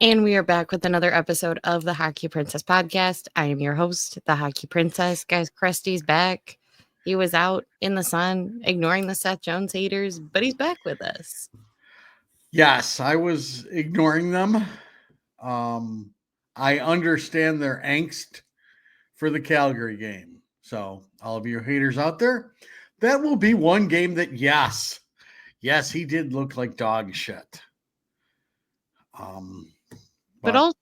And we are back with another episode of the Hockey Princess podcast. I am your host, the Hockey Princess. Guys, Krusty's back. He was out in the sun ignoring the Seth Jones haters, but he's back with us. Yes, I was ignoring them. I understand their angst for the Calgary game. So, all of you haters out there, that will be one game that, yes, he did look like dog shit. But also,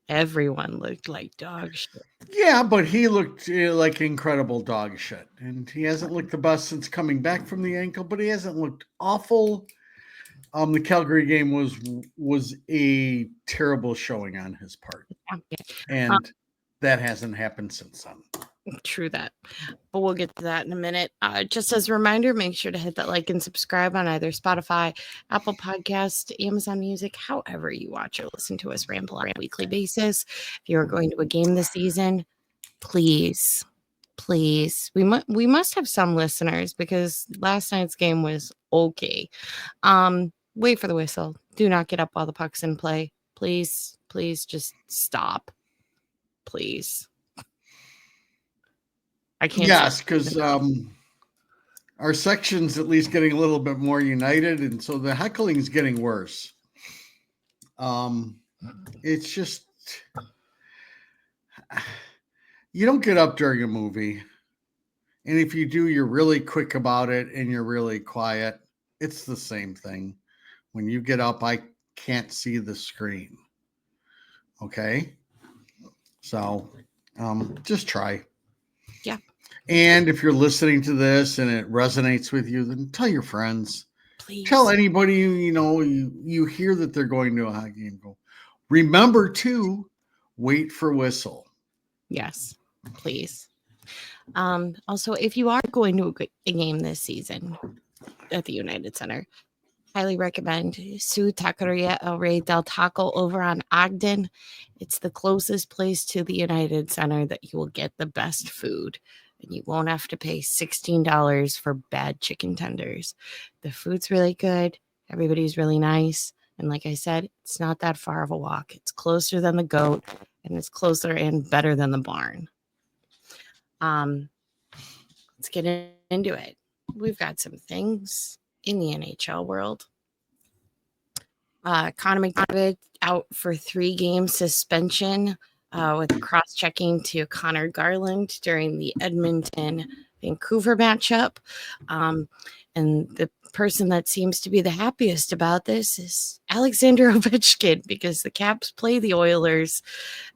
everyone looked like dog shit. Yeah, but he looked like incredible dog shit. And he hasn't looked the best since coming back from the ankle, but he hasn't looked awful. The Calgary game was a terrible showing on his part. And that hasn't happened since then. True that. But we'll get to that in a minute. Just as a reminder, make sure to hit that like and subscribe on either Spotify, Apple Podcast, Amazon Music, however you watch or listen to us ramble on a weekly basis. If you're going to a game this season, please, we must have some listeners because last night's game was okay. Wait for the whistle. Do not get up while the puck's in play. Please just stop. Please. I can't. Yes, because our section's at least getting a little bit more united, and so the heckling's getting worse. It's just you don't get up during a movie, and if you do, you're really quick about it and you're really quiet. It's the same thing. When you get up, I can't see the screen. Okay, so just try. Yeah. And if you're listening to this and it resonates with you, then tell your friends. Please. Tell anybody you hear that they're going to a hockey game. Go. Remember to wait for whistle. Yes, please. Also, if you are going to a game this season at the United Center, highly recommend Su Taqueria El Rey del Taco over on Ogden. It's the closest place to the United Center that you will get the best food. And you won't have to pay $16 for bad chicken tenders. The food's really good. Everybody's really nice. And like I said, it's not that far of a walk. It's closer than the goat, and it's closer and better than the barn. Let's get into it. We've got some things in the NHL world. Connor McDavid out for 3-game suspension with cross-checking to Connor Garland during the Edmonton-Vancouver matchup. And the person that seems to be the happiest about this is Alexander Ovechkin, because the Caps play the Oilers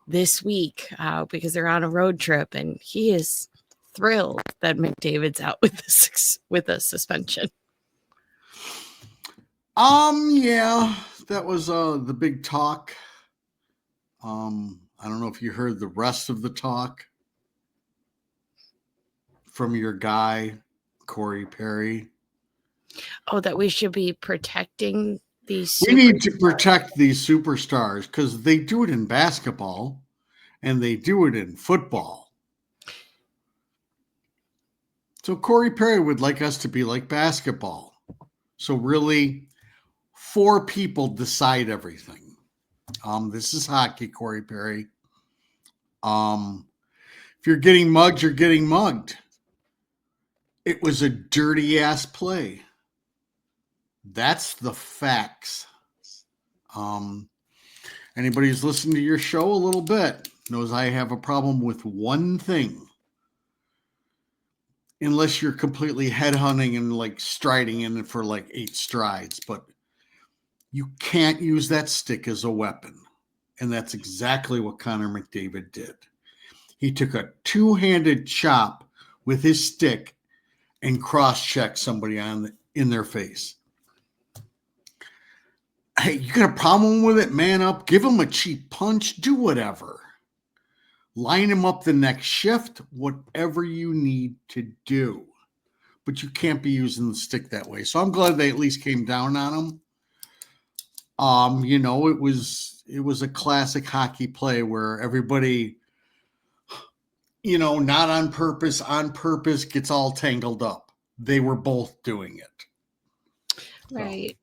this week because they're on a road trip, and he is thrilled that McDavid's out with a suspension. Yeah, that was the big talk. I don't know if you heard the rest of the talk from your guy, Corey Perry. Oh, that we should be protecting these. We need to protect these superstars because they do it in basketball and they do it in football. So Corey Perry would like us to be like basketball. So really, 4 people decide everything. This is hockey, Corey Perry. If you're getting mugged, you're getting mugged. It was a dirty ass play. That's the facts. Anybody who's listened to your show a little bit knows I have a problem with one thing. Unless you're completely headhunting and like striding in it for like 8 strides, but you can't use that stick as a weapon. And that's exactly what Connor McDavid did. He took a 2-handed chop with his stick and cross-checked somebody in their face. Hey, you got a problem with it? Man up, give him a cheap punch, do whatever. Line him up the next shift, whatever you need to do. But you can't be using the stick that way. So I'm glad they at least came down on him. It was a classic hockey play where everybody, not on purpose, gets all tangled up. They were both doing it. Right.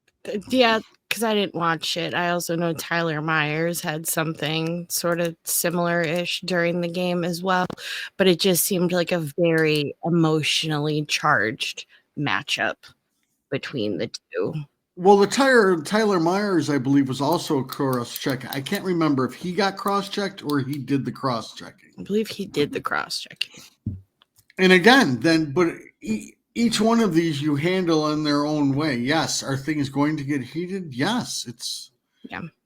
Yeah, because I didn't watch it. I also know Tyler Myers had something sort of similar-ish during the game as well, but it just seemed like a very emotionally charged matchup between the two. Well, the Tyler Myers, I believe, was also a cross check. I can't remember if he got cross checked or he did the cross checking. I believe he did the cross-checking. And again, but each one of these you handle in their own way. Yes, are things going to get heated? Yes, it's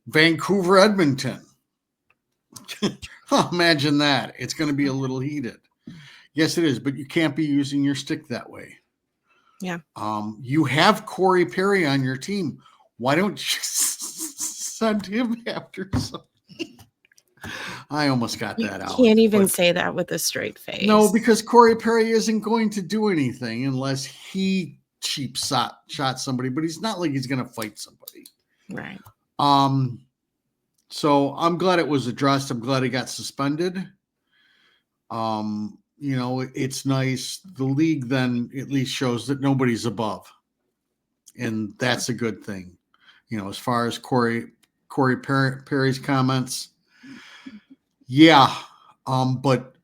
Vancouver, Edmonton. Imagine that. It's going to be a little heated. Yes, it is, but you can't be using your stick that way. Yeah. You have Corey Perry on your team. Why don't you send him after something? I almost got that out. Can't even say that with a straight face. No, because Corey Perry isn't going to do anything unless he cheap shot somebody, but he's not like he's going to fight somebody. Right. So I'm glad it was addressed. I'm glad he got suspended. It's nice. The league then at least shows that nobody's above. And that's a good thing. As far as Corey Perry's comments. Yeah. But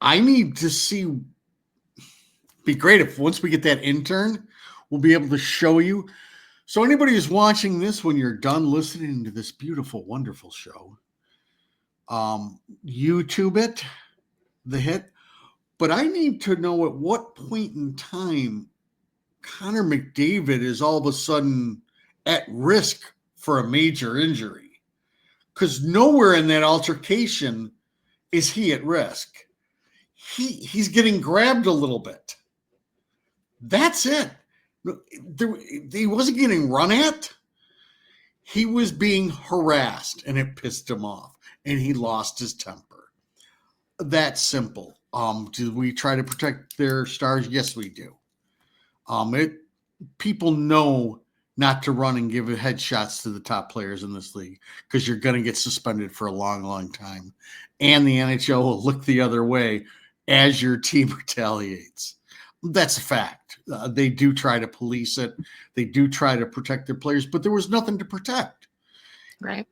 I need to see. Be great if once we get that intern, we'll be able to show you. So anybody who's watching this, when you're done listening to this beautiful, wonderful show, YouTube it, the hit. But I need to know at what point in time Connor McDavid is all of a sudden at risk for a major injury. Because nowhere in that altercation is he at risk. He's getting grabbed a little bit. That's it. He wasn't getting run at. He was being harassed, and it pissed him off, and he lost his temper. That's simple. Do we try to protect their stars? Yes, we do. People know not to run and give headshots to the top players in this league because you're going to get suspended for a long, long time. And the NHL will look the other way as your team retaliates. That's a fact. They do try to police it. They do try to protect their players, but there was nothing to protect. Right.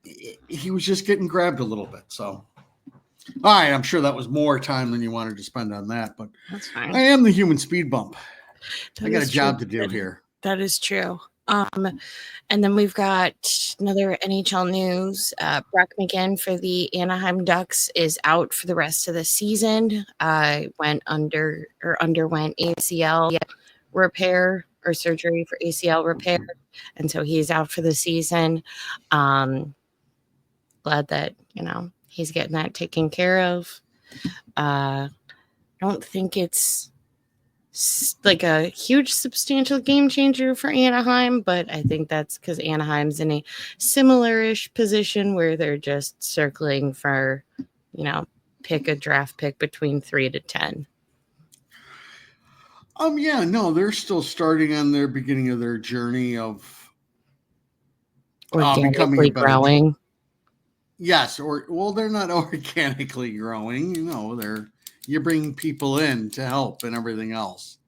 He was just getting grabbed a little bit. So, all right, I'm sure that was more time than you wanted to spend on that, but that's fine. I am the human speed bump. I got a job true. to do here. That is true. And then we've got another NHL news. Brock McGinn for the Anaheim Ducks is out for the rest of the season. Underwent ACL repair or surgery for ACL repair, and so he's out for the season. Glad that he's getting that taken care of. I don't think it's like a huge substantial game changer for Anaheim, but I think that's because Anaheim's in a similar-ish position where they're just circling for, pick a draft pick between 3 to 10. Yeah, no, they're still starting on their beginning of their journey of organically growing. Yes, they're not organically growing. You bring people in to help and everything else.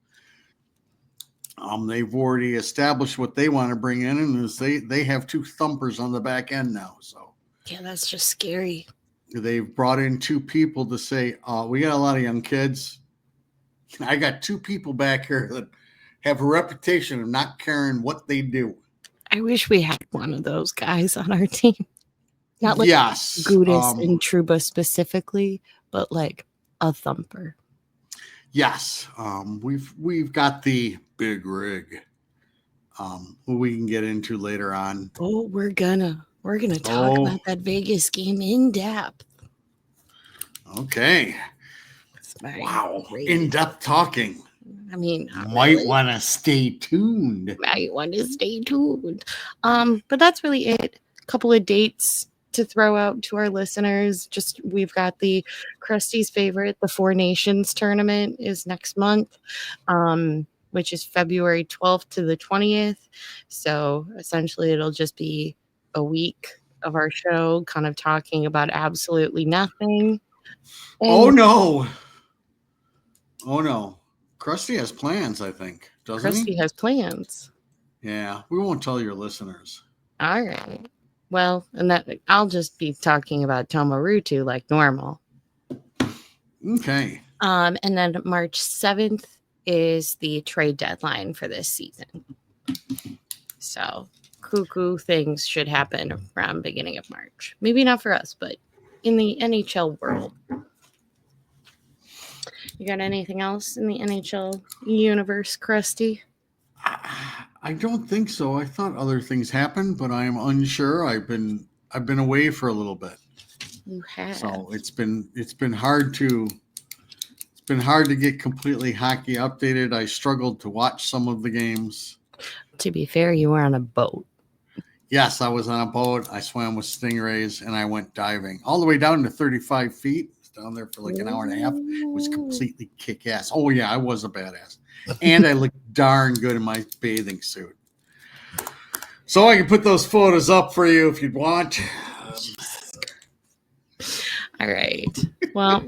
They've already established what they want to bring in, and they have 2 thumpers on the back end now. So yeah, that's just scary. They've brought in 2 people to say, we got a lot of young kids. I got 2 people back here that have a reputation of not caring what they do. I wish we had one of those guys on our team. Not like yes, Gudis and Trouba specifically, but like a thumper. Yes, we've got the big rig, who we can get into later on. Oh, we're gonna talk about that Vegas game in depth. Okay. Wow, in-depth talking. I mean, might want to stay tuned. But that's really it. A couple of dates to throw out to our listeners. Just we've got the Krusty's favorite, the 4 Nations tournament is next month, which is February 12th to the 20th. So essentially it'll just be a week of our show kind of talking about absolutely nothing. And Oh no. Crusty has plans, I think. Doesn't he? Crusty has plans. Yeah, we won't tell your listeners. All right. Well, and that I'll just be talking about Tomarutu like normal. Okay. And then March 7th is the trade deadline for this season. So cuckoo things should happen around beginning of March. Maybe not for us, but in the NHL world. You got anything else in the NHL universe, Crusty? I don't think so. I thought other things happened, but I am unsure. I've been away for a little bit. You have. So it's been hard to get completely hockey updated. I struggled to watch some of the games. To be fair, you were on a boat. Yes, I was on a boat. I swam with stingrays and I went diving all the way down to 35 feet. I was down there for like an hour and a half. It was completely kick ass. Oh yeah, I was a badass. And I looked darn good in my bathing suit. So I can put those photos up for you if you'd want. All right. Well,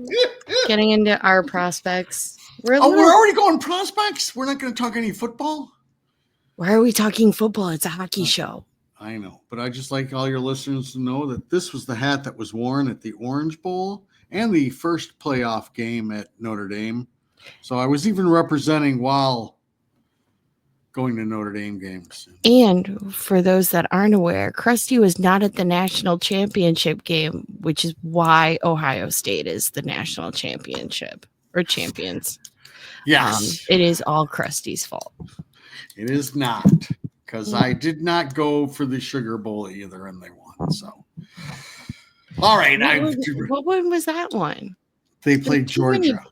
getting into our prospects. We're already going prospects? We're not going to talk any football? Why are we talking football? It's a hockey show. I know, but I just like all your listeners to know that this was the hat that was worn at the Orange Bowl and the first playoff game at Notre Dame. So I was even representing while going to Notre Dame games. And for those that aren't aware, Crusty was not at the national championship game, which is why Ohio State is the national championship or champions. Yes. It is all Krusty's fault. It is not, because I did not go for the Sugar Bowl either, and they won. So, all right. What one was that one? They played Georgia.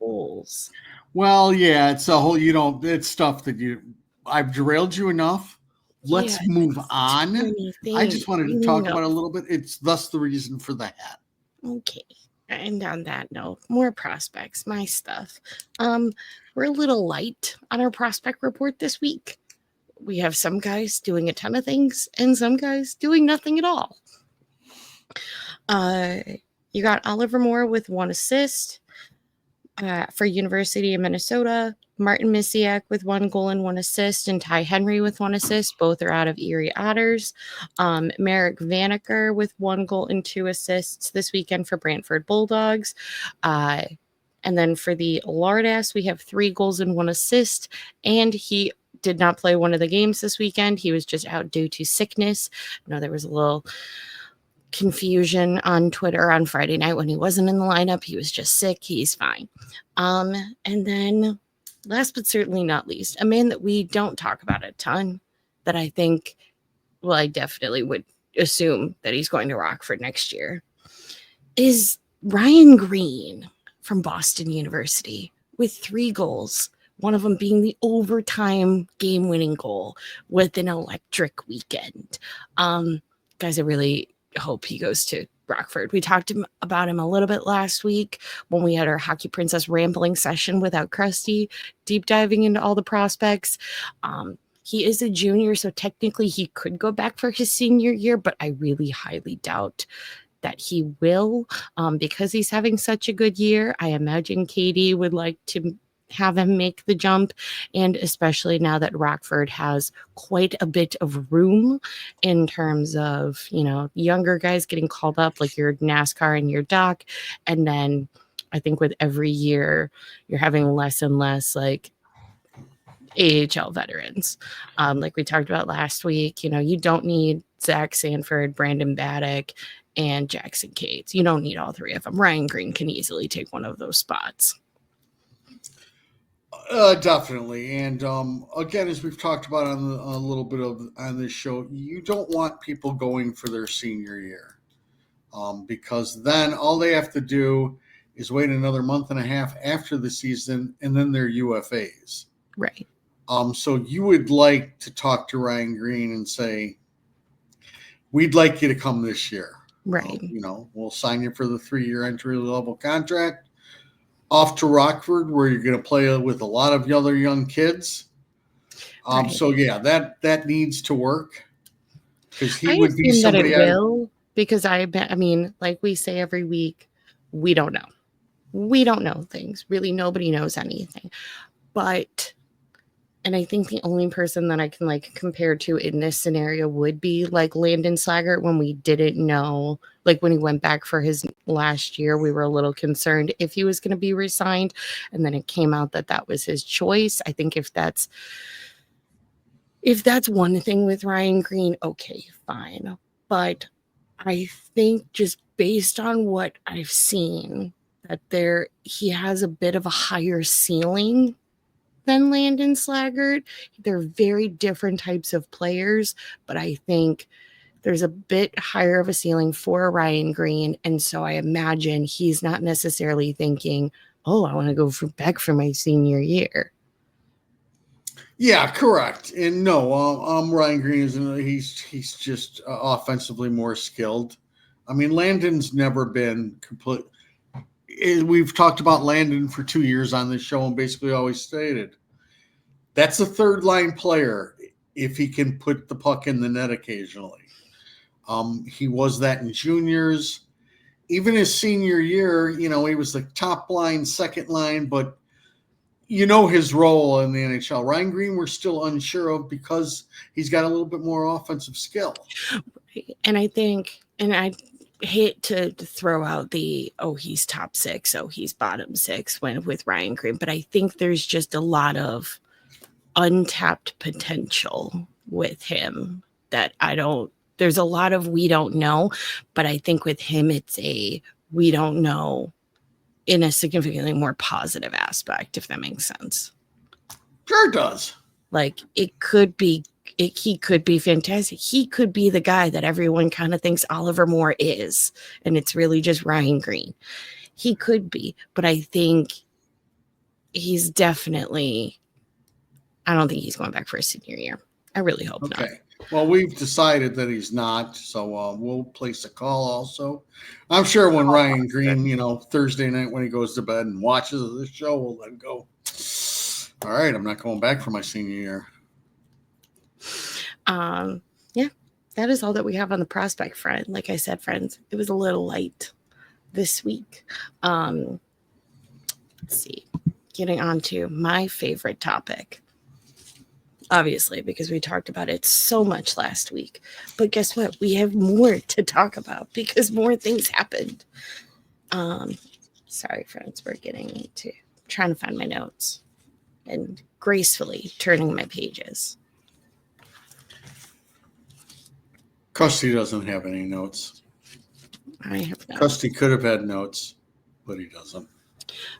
Well, yeah, it's a whole, it's stuff that I've derailed you enough. Let's move on. I just wanted to talk about it a little bit. It's thus the reason for the hat. Okay. And on that note, more prospects, my stuff. We're a little light on our prospect report this week. We have some guys doing a ton of things and some guys doing nothing at all. You got Oliver Moore with 1 assist for University of Minnesota. Martin Misiak with 1 goal and 1 assist, and Ty Henry with 1 assist. Both are out of Erie Otters. Merrick Vanaker with 1 goal and 2 assists this weekend for Brantford Bulldogs. And then for the Lardass, we have 3 goals and 1 assist, and he did not play one of the games this weekend. He was just out due to sickness. I know there was a little confusion on Twitter on Friday night when he wasn't in the lineup. He was just sick. He's fine. And then last but certainly not least, a man that we don't talk about a ton that I think, well, I definitely would assume that he's going to Rockford next year, is Ryan Green from Boston University with 3 goals. One of them being the overtime game-winning goal with an electric weekend. Guys, I really hope he goes to Rockford. We talked about him a little bit last week when we had our Hockey Princess rambling session without Crusty, deep diving into all the prospects. He is a junior, so technically he could go back for his senior year, but I really highly doubt that he will because he's having such a good year. I imagine Katie would like to have him make the jump, and especially now that Rockford has quite a bit of room in terms of, younger guys getting called up, like your NASCAR and your Doc, and then I think with every year you're having less and less like AHL veterans. Like we talked about last week, you don't need Zach Sanford, Brandon Baddock, and Jackson Cates. You don't need all 3 of them. Ryan Green can easily take one of those spots. Definitely. And again, as we've talked about a little bit on this show, you don't want people going for their senior year because then all they have to do is wait another month and a half after the season, and then they're UFAs. Right. So you would like to talk to Ryan Green and say, we'd like you to come this year. Right. We'll sign you for the 3-year entry level contract. Off to Rockford, where you're going to play with a lot of other young kids. Right. So yeah, that needs to work because he would be somebody. That it will, because I mean, like we say every week, we don't know. We don't know things. Really, nobody knows anything. But And I think the only person that I can like compare to in this scenario would be like Landon Slaggert when we didn't know, like when he went back for his last year, we were a little concerned if he was going to be resigned. And then it came out that that was his choice. I think if that's one thing with Ryan Green, okay, fine. But I think just based on what I've seen, that he has a bit of a higher ceiling than Landon Slaggert. They're very different types of players, but I think there's a bit higher of a ceiling for Ryan Green. And so I imagine he's not necessarily thinking, oh, I want to go back for my senior year. Yeah, correct. And no, Ryan Green he's just offensively more skilled. I mean, Landon's never been complete. We've talked about Landon for 2 years on this show and basically always stated that's a third line player if he can put the puck in the net occasionally. He was that in juniors. Even his senior year, he was the top line, second line, but his role in the NHL. Ryan Green, we're still unsure of because he's got a little bit more offensive skill. And I think, and I hate to throw out he's top 6, he's bottom 6 with Ryan Green, but I think there's just a lot of untapped potential with him that there's a lot of we don't know, but I think with him it's we don't know in a significantly more positive aspect, if that makes sense. Sure does. Like he could be fantastic. He could be the guy that everyone kind of thinks Oliver Moore is, and it's really just Ryan Green. He could be, but I think he's definitely, I don't think he's going back for a senior year. I really hope not. Okay. Well, we've decided that he's not, so we'll place a call also. I'm sure when Ryan Green, Thursday night when he goes to bed and watches the show, we'll let him go, all right, I'm not going back for my senior year. Yeah, that is all that we have on the prospect front. Like I said, friends, it was a little light this week. Let's see, getting on to my favorite topic. Obviously, because we talked about it so much last week. But guess what? We have more to talk about because more things happened. Sorry, friends. We're trying to find my notes and gracefully turning my pages. Crusty doesn't have any notes. I have notes. Crusty could have had notes, but he doesn't.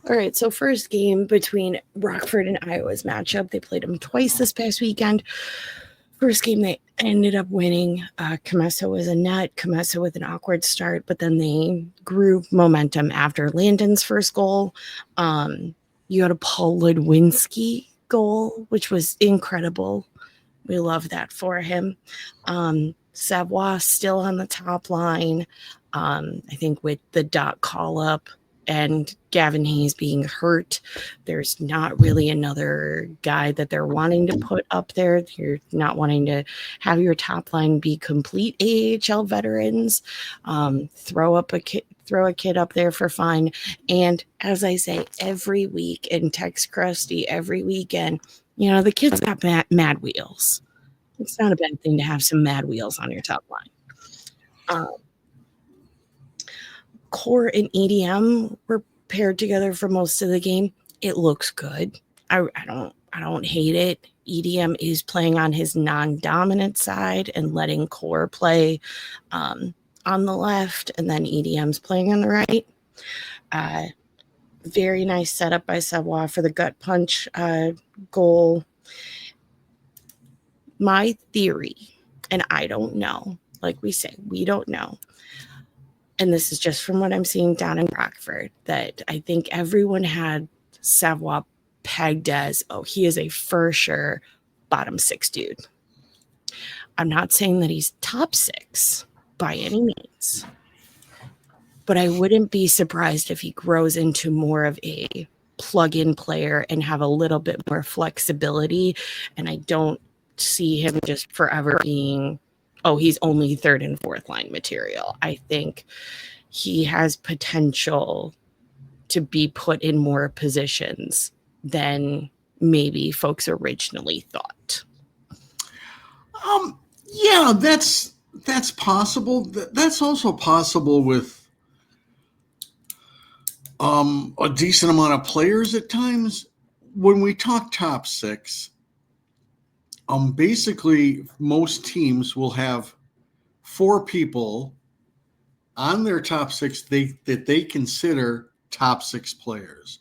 All right, so first game between Rockford and Iowa's matchup. They played them twice this past weekend. First game, they ended up winning. Comessa was a net. Comessa with an awkward start, but then they grew momentum after Landon's first goal. You had a Paul Ludwinski goal, which was incredible. We love that for him. Savoie still on the top line. I think with the dot call up and Gavin Hayes being hurt, there's not really another guy that they're wanting to put up there. You're not wanting to have your top line be complete AHL veterans. Throw a kid up there for fun. And as I say every week and text Crusty every weekend, the kid's got mad wheels. It's not a bad thing to have some mad wheels on your top line. Core and EDM were paired together for most of the game. It looks good. I don't hate it. EDM is playing on his non-dominant side and letting Core play on the left, and then EDM's playing on the right. Very nice setup by Savoie for the gut punch goal. My theory, and I don't know, like we say, we don't know, and this is just from what I'm seeing down in Rockford, that I think everyone had Savoie pegged as, he is a for sure bottom 6 dude. I'm not saying that he's top 6 by any means, but I wouldn't be surprised if he grows into more of a plug-in player and have a little bit more flexibility. And I don't see him just forever being, he's only third and fourth line material. I think he has potential to be put in more positions than maybe folks originally thought. Yeah, that's possible. That's also possible with a decent amount of players at times. When we talk top six, basically most teams will have 4 people on their top six that they consider top 6 players.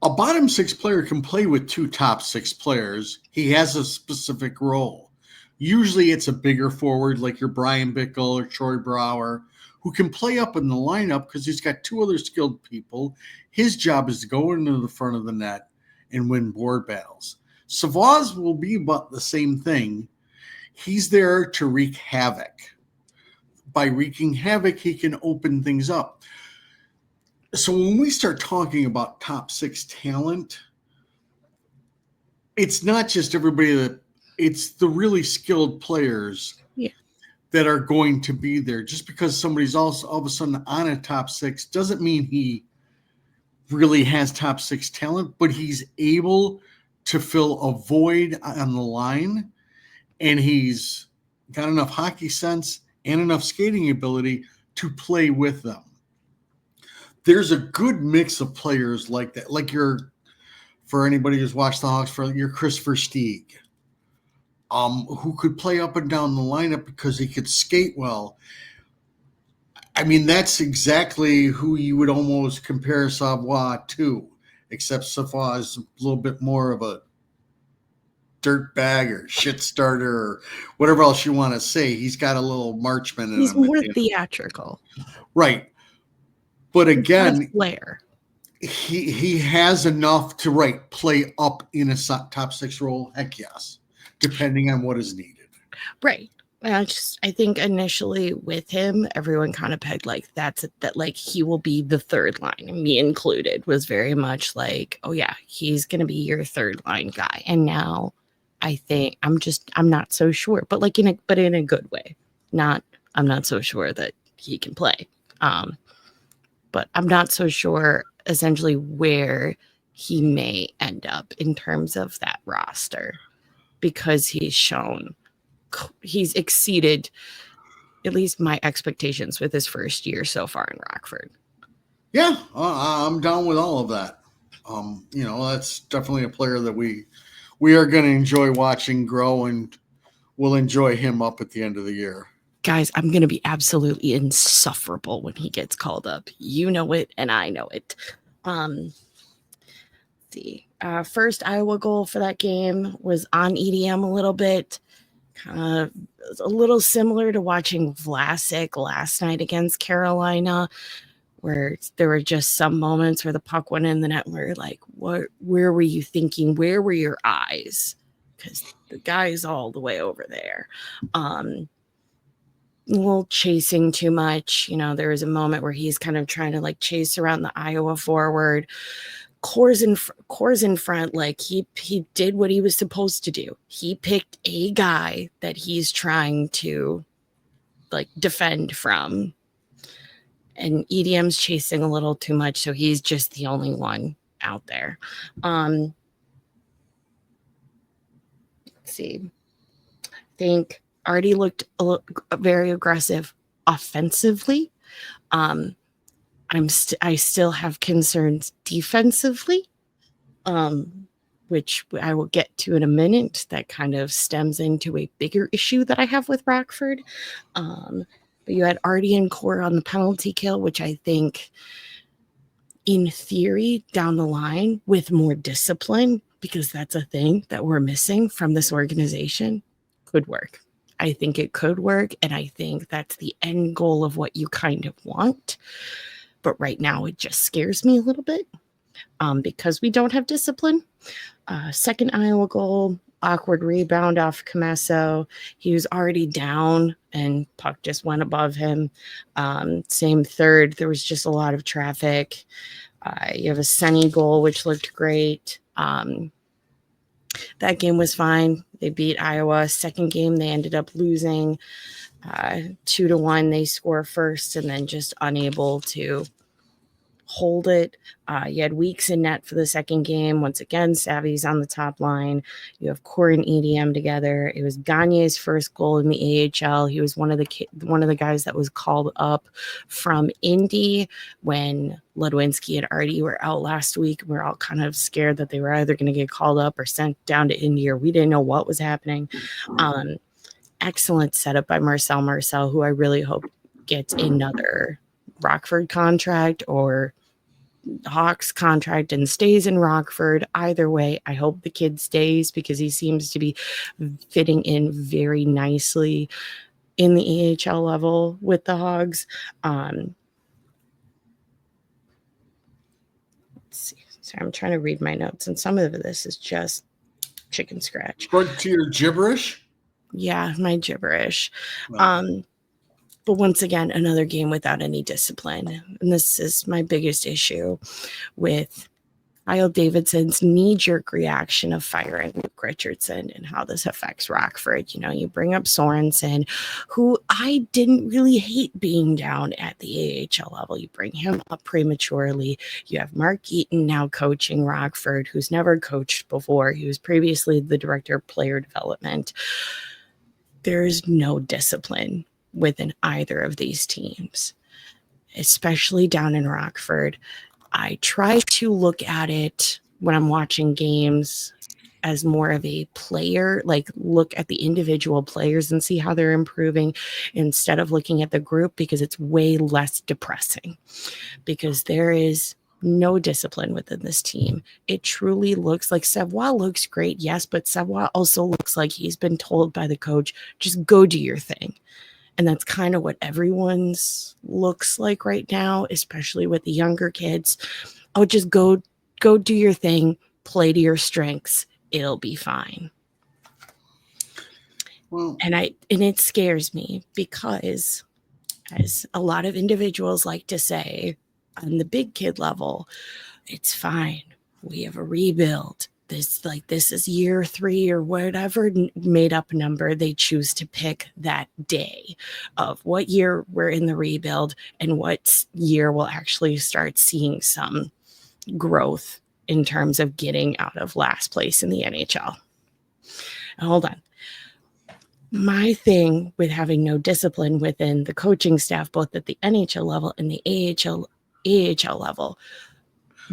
A bottom 6 player can play with 2 top 6 players. He has a specific role. Usually it's a bigger forward like your Brian Bickle or Troy Brower, who can play up in the lineup because he's got 2 other skilled people. His job is to go into the front of the net and win board battles. Savaz will be about the same thing. He's there to wreak havoc. By wreaking havoc, he can open things up. So when we start talking about top 6 talent, it's not just everybody it's the really skilled players that are going to be there. Just because somebody's also all of a sudden on a top 6 doesn't mean he really has top 6 talent, but he's able to fill a void on the line, and he's got enough hockey sense and enough skating ability to play with them. There's a good mix of players like that. Like for anybody who's watched the Hawks, for your Christopher Stieg, who could play up and down the lineup because he could skate well. I mean, that's exactly who you would almost compare Savoie to, except Savoie is a little bit more of a dirt bag or shit starter or whatever else you want to say. He's got a little marchman in He's him. more theatrical. Right. But again, flair. He has enough to play up in a top 6 role. Heck yes, depending on what is needed. Right. I think initially with him, everyone kind of pegged that he will be the third line, and me included was very much like, oh yeah, he's going to be your third line guy. And now I think I'm not so sure, but in a good way. I'm not so sure that he can play. But I'm not so sure essentially where he may end up in terms of that roster, because he's exceeded at least my expectations with his first year so far in Rockford. Yeah, I'm down with all of that. That's definitely a player that we are going to enjoy watching grow, and we'll enjoy him up at the end of the year. Guys, I'm going to be absolutely insufferable when he gets called up. You know it, and I know it. First Iowa goal for that game was on EDM a little bit. Kind of a little similar to watching Vlasic last night against Carolina, where there were just some moments where the puck went in the net where you're like, where were you thinking? Where were your eyes? Because the guy's all the way over there. A little chasing too much. There was a moment where he's kind of trying to chase around the Iowa forward. Core's in front. He did what he was supposed to do. He picked a guy that he's trying to defend from, and EDM's chasing a little too much, so he's just the only one out there. Let's see. I think Artie looked very aggressive offensively. I still have concerns defensively, which I will get to in a minute. That kind of stems into a bigger issue that I have with Rockford. But you had Artie and Core on the penalty kill, which I think, in theory, down the line with more discipline, because that's a thing that we're missing from this organization, could work. I think it could work, and I think that's the end goal of what you kind of want. But right now, it just scares me a little bit because we don't have discipline. Second Iowa goal, awkward rebound off Comesso. He was already down, and puck just went above him. Same third, there was just a lot of traffic. You have a Sunny goal, which looked great. That game was fine. They beat Iowa. Second game, they ended up losing 2-1. They score first and then just unable to hold it. You had Weeks in net for the second game. Once again, Savvy's on the top line. You have Core and EDM together. It was Gagne's first goal in the AHL. He was one of the guys that was called up from Indy when Ludwinski and Artie were out last week. We were all kind of scared that they were either going to get called up or sent down to Indy, or we didn't know what was happening. Excellent setup by Marcel, who I really hope gets another Rockford contract or Hawks contract and stays in Rockford. Either way, I hope the kid stays because he seems to be fitting in very nicely in the AHL level with the Hogs. Let's see. So I'm trying to read my notes, and some of this is just chicken scratch. Frontier gibberish? Yeah, my gibberish. Right. But once again, another game without any discipline. And this is my biggest issue with Kyle Davidson's knee-jerk reaction of firing Luke Richardson and how this affects Rockford. You know, you bring up Sorensen, who I didn't really hate being down at the AHL level. You bring him up prematurely. You have Mark Eaton now coaching Rockford, who's never coached before. He was previously the director of player development. There is no discipline within either of these teams, especially down in Rockford. I try to look at it when I'm watching games as more of a player, like look at the individual players and see how they're improving instead of looking at the group, because it's way less depressing because there is no discipline within this team. It truly looks like Savoie looks great, yes, but Savoie also looks like he's been told by the coach, just go do your thing. And that's kind of what everyone's looks like right now, especially with the younger kids. Oh, just go do your thing, play to your strengths. It'll be fine. Well, and it scares me because, as a lot of individuals like to say, on the big kid level, it's fine. We have a rebuild. This is year 3 or whatever made up number they choose to pick that day of what year we're in the rebuild and what year we'll actually start seeing some growth in terms of getting out of last place in the NHL. Hold on. My thing with having no discipline within the coaching staff, both at the NHL level and the AHL level,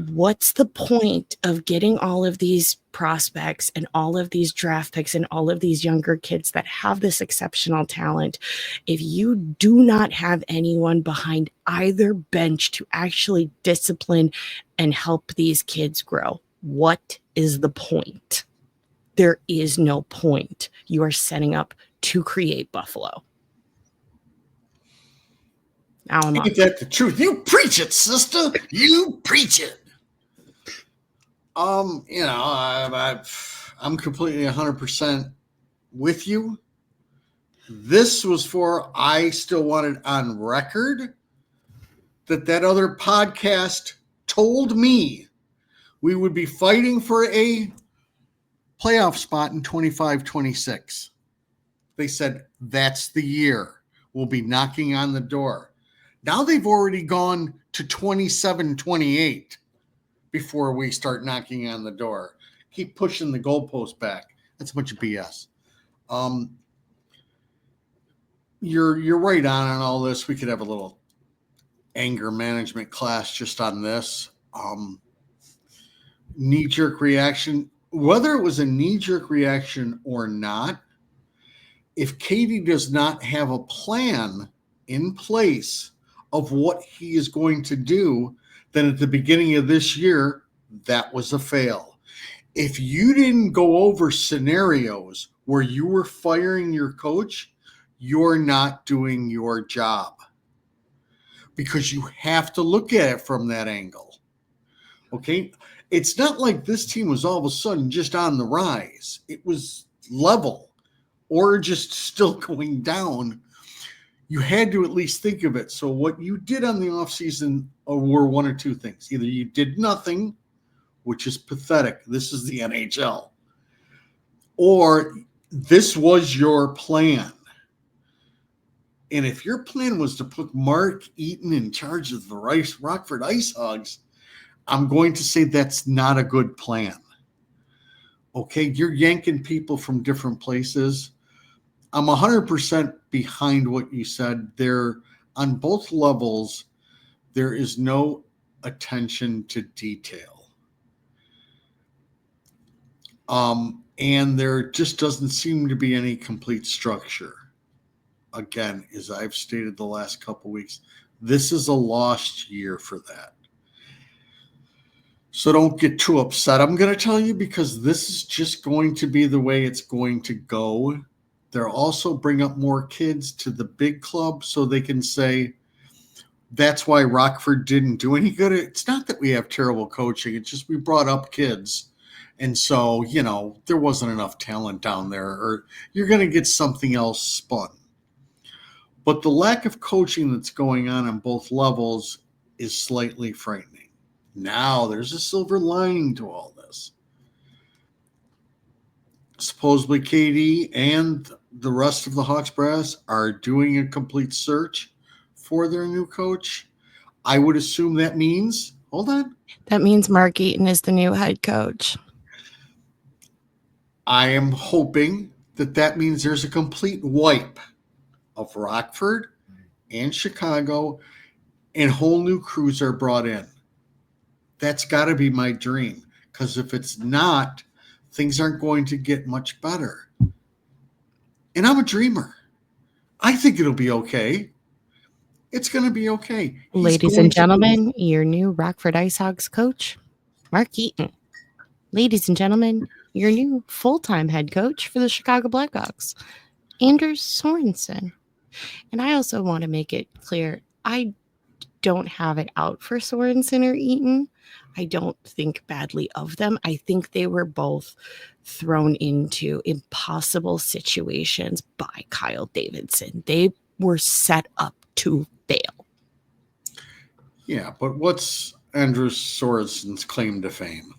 what's the point of getting all of these prospects and all of these draft picks and all of these younger kids that have this exceptional talent if you do not have anyone behind either bench to actually discipline and help these kids grow? What is the point? There is no point. You are setting up to create Buffalo. Now Ain't that the truth? You preach it, sister. You preach it. I'm completely 100% with you. This was I still wanted on record that other podcast told me we would be fighting for a playoff spot in 25-26. They said, that's the year. We'll be knocking on the door. Now they've already gone to 27-28. Before we start knocking on the door. Keep pushing the goalpost back. That's a bunch of BS. You're right on all this. We could have a little anger management class just on this. Knee-jerk reaction. Whether it was a knee-jerk reaction or not, if Katie does not have a plan in place of what he is going to do, then at the beginning of this year, that was a fail. If you didn't go over scenarios where you were firing your coach, you're not doing your job. Because you have to look at it from that angle. Okay? It's not like this team was all of a sudden just on the rise. It was level or just still going down. You had to at least think of it. So what you did on the offseason were one or two things. Either you did nothing, which is pathetic. This is the NHL. Or this was your plan. And if your plan was to put Mark Eaton in charge of the Rockford Ice Hogs, I'm going to say that's not a good plan. Okay, you're yanking people from different places. I'm 100% behind what you said. There, on both levels, there is no attention to detail. And there just doesn't seem to be any complete structure. Again, as I've stated the last couple of weeks, this is a lost year for that. So don't get too upset, I'm going to tell you, because this is just going to be the way it's going to go. They'll also bring up more kids to the big club so they can say, that's why Rockford didn't do any good. It's not that we have terrible coaching. It's just we brought up kids. And so, there wasn't enough talent down there, or you're going to get something else spun. But the lack of coaching that's going on both levels is slightly frightening. Now, there's a silver lining to all this. Supposedly, KD and the rest of the Hawks brass are doing a complete search for their new coach. I would assume that means, hold on. That means Mark Eaton is the new head coach. I am hoping that means there's a complete wipe of Rockford and Chicago, and whole new crews are brought in. That's got to be my dream, because if it's not, things aren't going to get much better. And I'm a dreamer. I think it'll be okay. It's going to be okay. Ladies and gentlemen, your new Rockford Ice Hogs coach, Mark Eaton. Ladies and gentlemen, your new full-time head coach for the Chicago Blackhawks, Anders Sorensen. And I also want to make it clear, I don't have it out for Sorensen or Eaton. I don't think badly of them. I think they were both thrown into impossible situations by Kyle Davidson. They were set up to fail. Yeah, but what's Andrew Sorensen's claim to fame?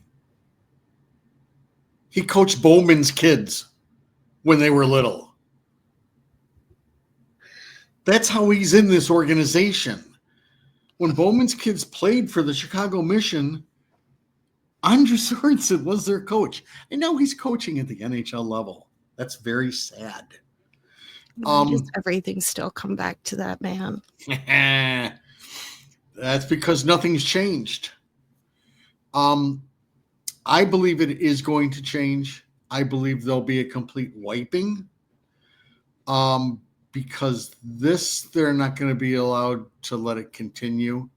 He coached Bowman's kids when they were little. That's how he's in this organization. When Bowman's kids played for the Chicago Mission, Andrew Sorensen was their coach. And now he's coaching at the NHL level. That's very sad. Why does everything still come back to that man? That's because nothing's changed. I believe it is going to change. I believe there'll be a complete wiping. Because they're not going to be allowed to let it continue.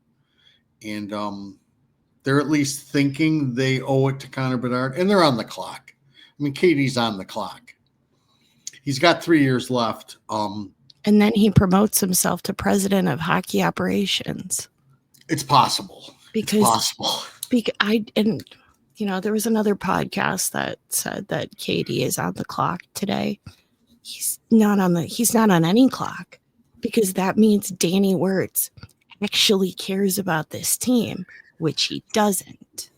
And they're at least thinking they owe it to Connor Bedard, and they're on the clock. I mean, Katie's on the clock. He's got 3 years left. And then he promotes himself to president of hockey operations. It's possible. There was another podcast that said that Katie is on the clock today. He's not on any clock, because that means Danny Wirtz actually cares about this team, which he doesn't.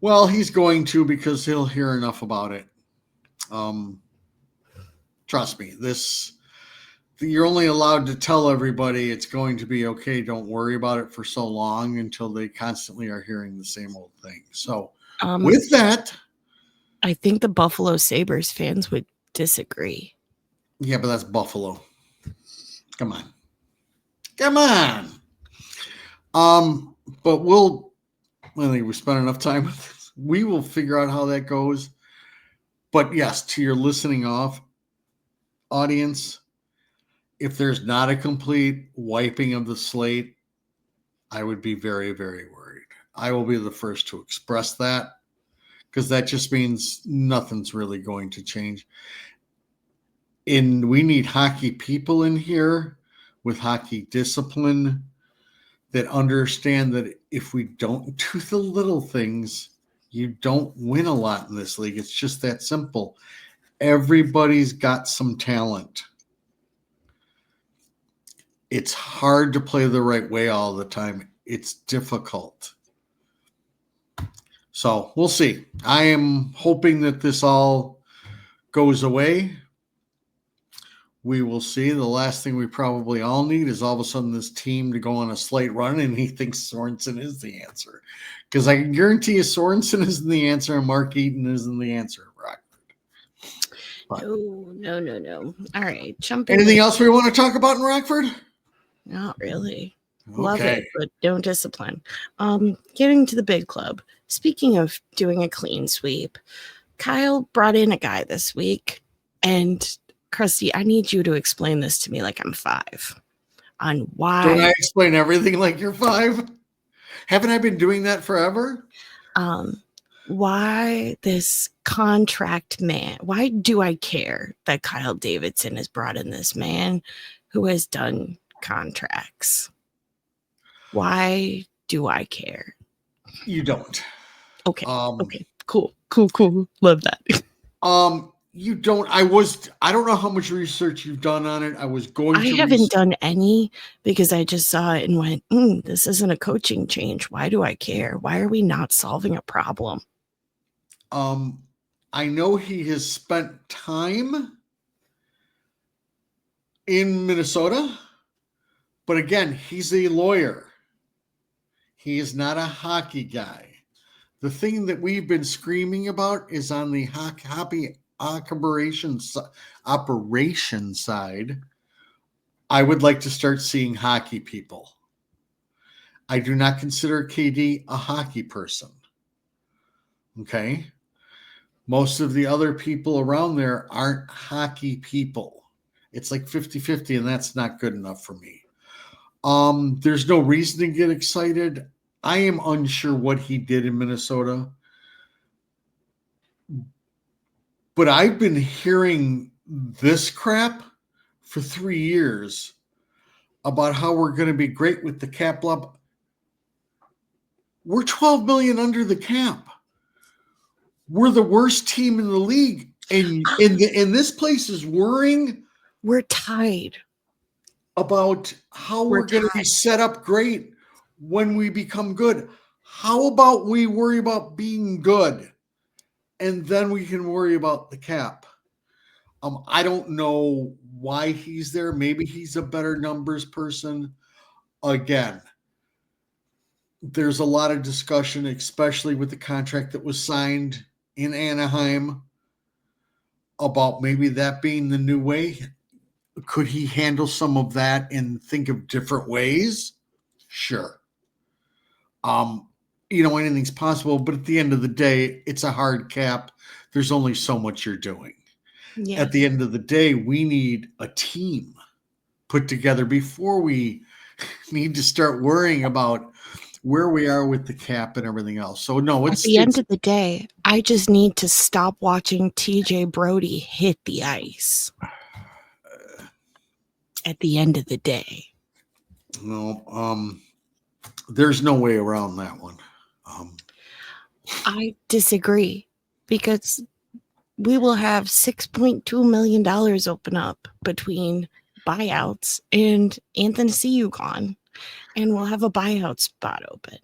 Well, he's going to, because he'll hear enough about it. Trust me, you're only allowed to tell everybody it's going to be okay. Don't worry about it for so long, until they constantly are hearing the same old thing. So with that, I think the Buffalo Sabres fans would disagree. Yeah, but that's Buffalo. Come on. But I think we spent enough time with this. We will figure out how that goes. But yes, to your listening audience, if there's not a complete wiping of the slate, I would be very, very worried. I will be the first to express that, because that just means nothing's really going to change. And we need hockey people in here with hockey discipline that understand that if we don't do the little things, you don't win a lot in this league. It's just that simple. Everybody's got some talent. It's hard to play the right way all the time. It's difficult. So we'll see. I am hoping that this all goes away. We will see. The last thing we probably all need is all of a sudden this team to go on a slight run and he thinks Sorensen is the answer. Because I can guarantee you Sorensen isn't the answer and Mark Eaton isn't the answer, Rockford. No. All right. Anything else we want to talk about in Rockford? Not really. Okay. Love it, but don't discipline. Getting to the big club. Speaking of doing a clean sweep, Kyle brought in a guy this week, and Crusty, I need you to explain this to me like I'm 5 on why. Don't I explain everything like you're 5? Haven't I been doing that forever? Why this contract man? Why do I care that Kyle Davidson has brought in this man who has done contracts? Why do I care? You don't. Okay. Okay. Cool. Love that. You don't. I don't know how much research you've done on it. I haven't done any because I just saw it and went, this isn't a coaching change. Why do I care? Why are we not solving a problem? I know he has spent time in Minnesota, but again, he's a lawyer. He is not a hockey guy. The thing that we've been screaming about is on the hockey operation side. I would like to start seeing hockey people. I do not consider KD a hockey person. Okay. Most of the other people around there aren't hockey people. It's like 50-50, and that's not good enough for me. There's no reason to get excited. I am unsure what he did in Minnesota. But I've been hearing this crap for 3 years about how we're going to be great with the cap level. We're $12 million under the cap. We're the worst team in the league. And this place is worrying. We're tied. About how we're going to be set up great when we become good. How about we worry about being good and then we can worry about the cap? I don't know why he's there. Maybe he's a better numbers person. Again, there's a lot of discussion, especially with the contract that was signed in Anaheim, about maybe that being the new way. Could he handle some of that and think of different ways? Sure. Anything's possible, but at the end of the day, it's a hard cap. There's only so much you're doing. Yeah. At the end of the day, we need a team put together before we need to start worrying about where we are with the cap and everything else. So no, at the end of the day, I just need to stop watching TJ Brody hit the ice. At the end of the day. No, there's no way around that one. I disagree because we will have $6.2 million open up between buyouts and Anthony Ciugon, and we'll have a buyout spot open.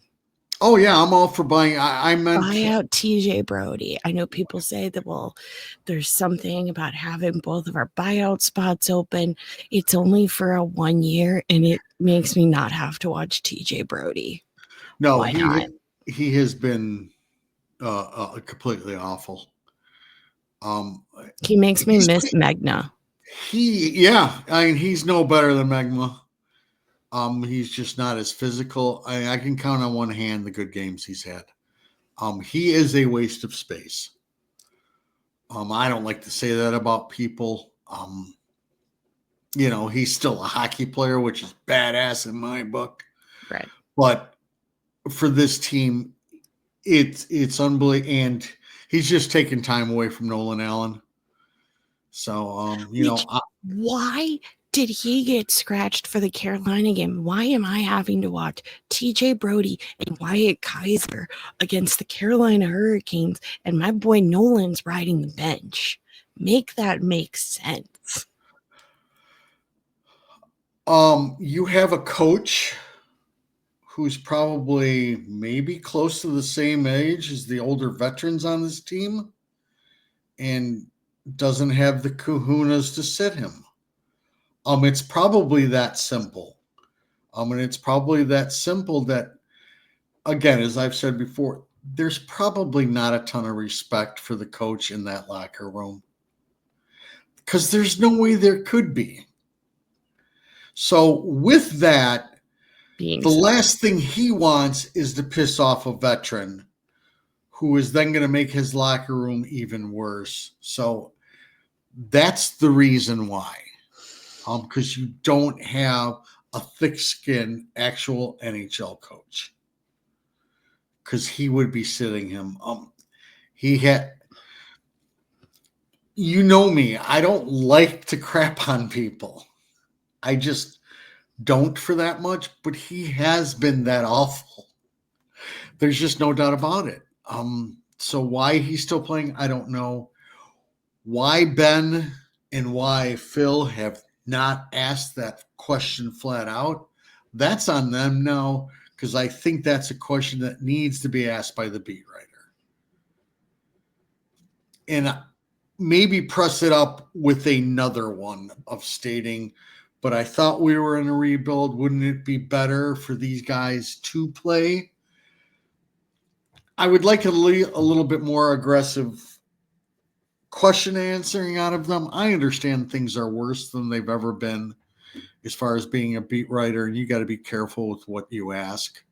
Oh, yeah, I'm all for buying. I meant buy out TJ Brody. I know people say that, well, there's something about having both of our buyout spots open. It's only for a 1 year, and it makes me not have to watch TJ Brody. No, he has been completely awful. He makes me miss Magna. He's no better than Magma. He's just not as physical. I can count on one hand the good games he's had. He is a waste of space. I don't like to say that about people. He's still a hockey player, which is badass in my book. Right. But for this team, it's unbelievable. And he's just taking time away from Nolan Allen. So, why did he get scratched for the Carolina game? Why am I having to watch TJ Brody and Wyatt Kaiser against the Carolina Hurricanes and my boy Nolan's riding the bench? Make that make sense. You have a coach who's probably maybe close to the same age as the older veterans on this team and doesn't have the kahunas to sit him. It's probably that simple. And it's probably that simple that, again, as I've said before, there's probably not a ton of respect for the coach in that locker room because there's no way there could be. So with that, the last thing he wants is to piss off a veteran who is then going to make his locker room even worse. So that's the reason why. Because you don't have a thick-skinned actual NHL coach. Because he would be sitting him. You know me, I don't like to crap on people. I just don't for that much, but he has been that awful. There's just no doubt about it. So why he's still playing, I don't know. Why Ben and why Phil have not asked that question flat out, that's on them now, because I think that's a question that needs to be asked by the beat writer. And maybe press it up with another one of stating, but I thought we were in a rebuild. Wouldn't it be better for these guys to play? I would like a little bit more aggressive question answering out of them. I understand things are worse than they've ever been as far as being a beat writer, and you got to be careful with what you ask.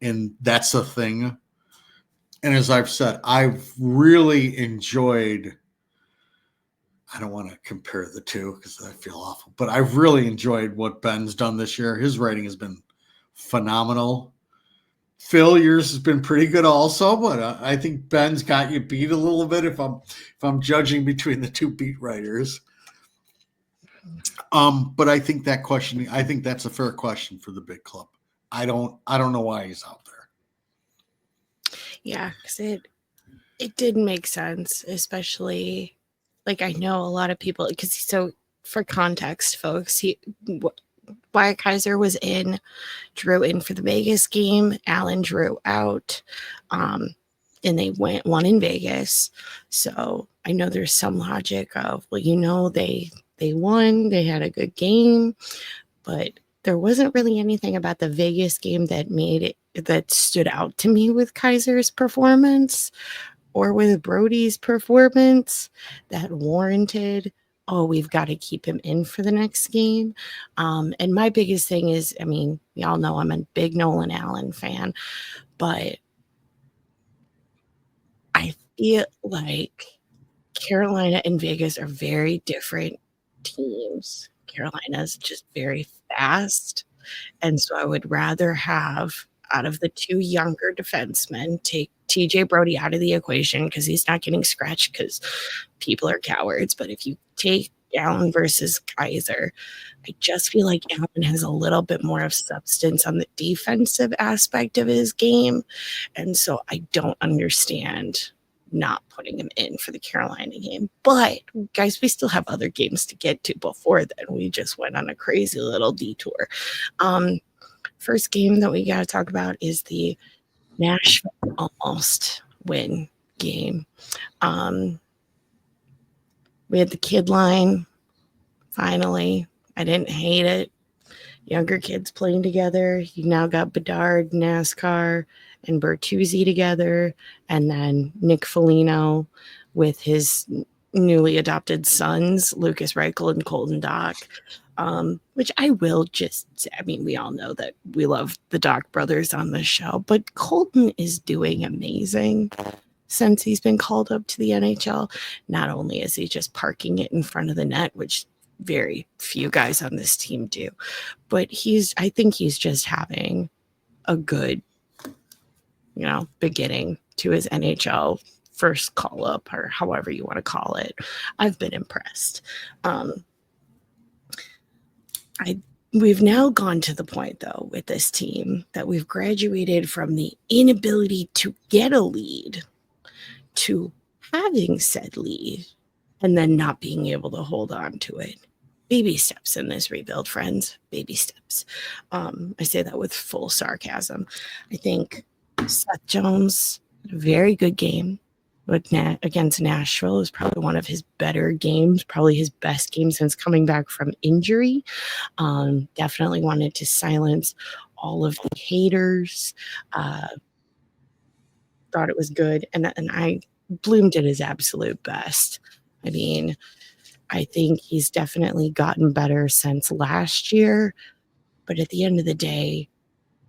And that's the thing. And as I've said, I've really enjoyed, I don't want to compare the two because I feel awful, but I've really enjoyed what Ben's done this year. His writing has been phenomenal. Phil, yours has been pretty good also, but I think Ben's got you beat a little bit if I'm judging between the two beat writers. But I think that's a fair question for the big club. I don't know why he's out there. Yeah, because it didn't make sense, especially like I know a lot of people, because so for context, folks, Wyatt Kaiser was Drew in for the Vegas game, Allen Drew out, and they won in Vegas. So I know there's some logic of, well, they won, they had a good game, but there wasn't really anything about the Vegas game that stood out to me with Kaiser's performance or with Brody's performance that warranted, oh, we've got to keep him in for the next game. And my biggest thing is, I mean, we all know I'm a big Nolan Allen fan, but I feel like Carolina and Vegas are very different teams. Carolina's just very fast. And so I would rather have, out of the two younger defensemen, take TJ Brody out of the equation because he's not getting scratched because people are cowards. But if you take Allen versus Kaiser, I just feel like Allen has a little bit more of substance on the defensive aspect of his game. And so I don't understand not putting him in for the Carolina game. But guys, we still have other games to get to before then. We just went on a crazy little detour. First game that we got to talk about is the Nashville almost win game. We had the kid line. Finally, I didn't hate it. Younger kids playing together. You now got Bedard, NASCAR, and Bertuzzi together, and then Nick Foligno with his newly adopted sons, Lucas Reichel and Colton Dock, which I will just say, I mean, we all know that we love the Dock brothers on this show, but Colton is doing amazing since he's been called up to the NHL. Not only is he just parking it in front of the net, which very few guys on this team do, but I think he's just having a good, beginning to his NHL first call up, or however you want to call it. I've been impressed. We've now gone to the point, though, with this team that we've graduated from the inability to get a lead to having said lead and then not being able to hold on to it. Baby steps in this rebuild, friends. Baby steps. I say that with full sarcasm. I think Seth Jones, very good game. But against Nashville is probably one of his better games, probably his best game since coming back from injury. Definitely wanted to silence all of the haters. Thought it was good, and Bloom did his absolute best. I mean, I think he's definitely gotten better since last year, but at the end of the day,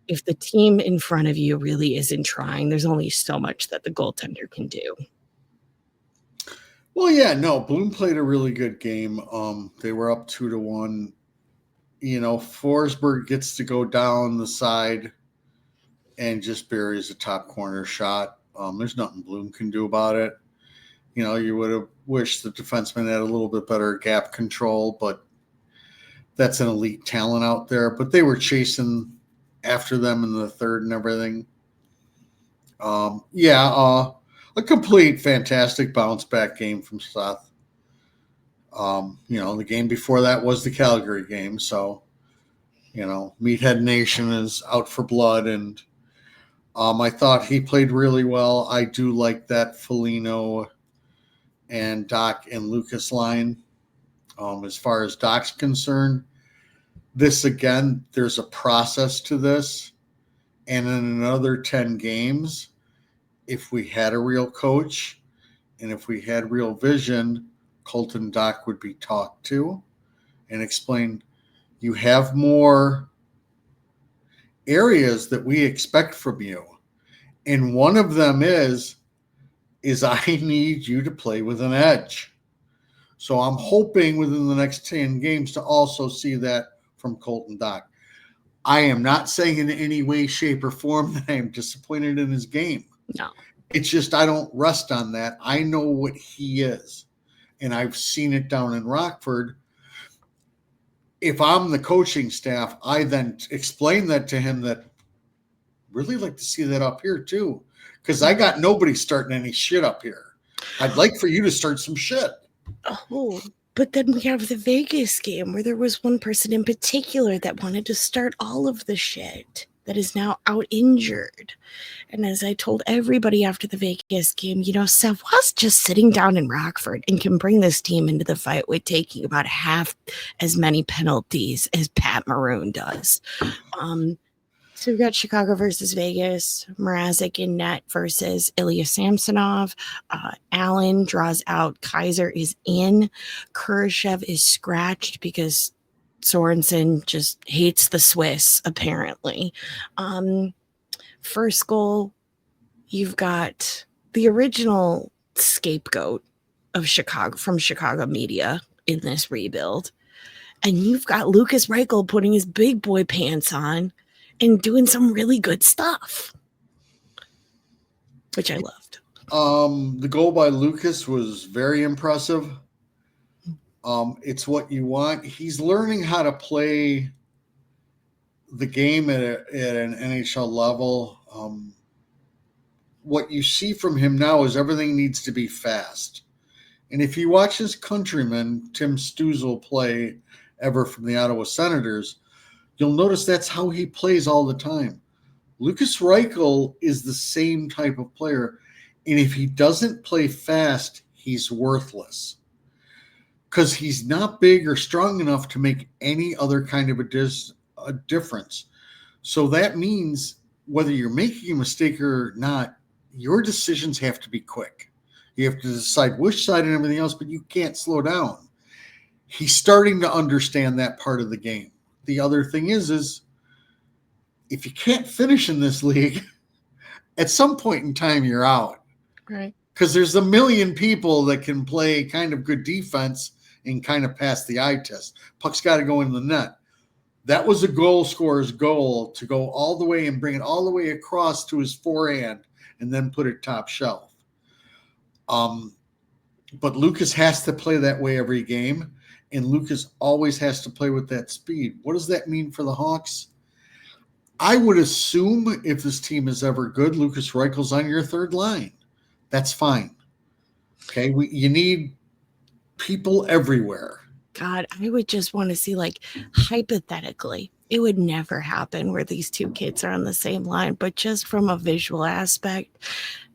if the team in front of you really isn't trying, there's only so much that the goaltender can do. Well, yeah, no, Bloom played a really good game. They were up 2-1. Forsberg gets to go down the side and just buries a top corner shot. There's nothing Bloom can do about it. You would have wished the defenseman had a little bit better gap control, but that's an elite talent out there. But they were chasing after them in the third and everything. A complete fantastic bounce back game from Seth. The game before that was the Calgary game. So, Meathead Nation is out for blood. And I thought he played really well. I do like that Foligno and Doc and Lucas line. As far as Doc's concerned, there's a process to this. And in another 10 games, if we had a real coach and if we had real vision, Colton Doc would be talked to and explained, you have more areas that we expect from you. And one of them is I need you to play with an edge. So I'm hoping within the next 10 games to also see that from Colton Doc. I am not saying in any way, shape, or form that I am disappointed in his game. No. It's just I don't rest on that. I know what he is, and I've seen it down in Rockford. If I'm the coaching staff, I then explain that to him that really like to see that up here too, because I got nobody starting any shit up here. I'd like for you to start some shit. Oh, but then we have the Vegas game where there was one person in particular that wanted to start all of the shit that is now out injured. And as I told everybody after the Vegas game, Seth was just sitting down in Rockford and can bring this team into the fight with taking about half as many penalties as Pat Maroon does. So we've got Chicago versus Vegas, Mrazek in net versus Ilya Samsonov. Allen draws out. Kaiser is in. Kurashev is scratched because Sorensen just hates the Swiss, apparently. First goal, you've got the original scapegoat of Chicago from Chicago media in this rebuild. And you've got Lucas Reichel putting his big boy pants on and doing some really good stuff, which I loved. The goal by Lucas was very impressive. It's what you want. He's learning how to play the game at an NHL level. What you see from him now is everything needs to be fast. And if you watch his countryman, Tim Stützle, play ever from the Ottawa Senators, you'll notice that's how he plays all the time. Lucas Reichel is the same type of player. And if he doesn't play fast, he's worthless. Because he's not big or strong enough to make any other kind of a difference. So that means whether you're making a mistake or not, your decisions have to be quick. You have to decide which side and everything else, but you can't slow down. He's starting to understand that part of the game. The other thing is if you can't finish in this league, at some point in time, you're out. Right. Because there's a million people that can play kind of good defense and kind of pass the eye test. Puck's got to go in the net. That was a goal scorer's goal, to go all the way and bring it all the way across to his forehand and then put it top shelf. But Lucas has to play that way every game, and Lucas always has to play with that speed. What does that mean for the Hawks? I would assume if this team is ever good, Lucas Reichel's on your third line. That's fine. Okay, you need people everywhere. God, I would just want to see, like, hypothetically, it would never happen where these two kids are on the same line, but just from a visual aspect,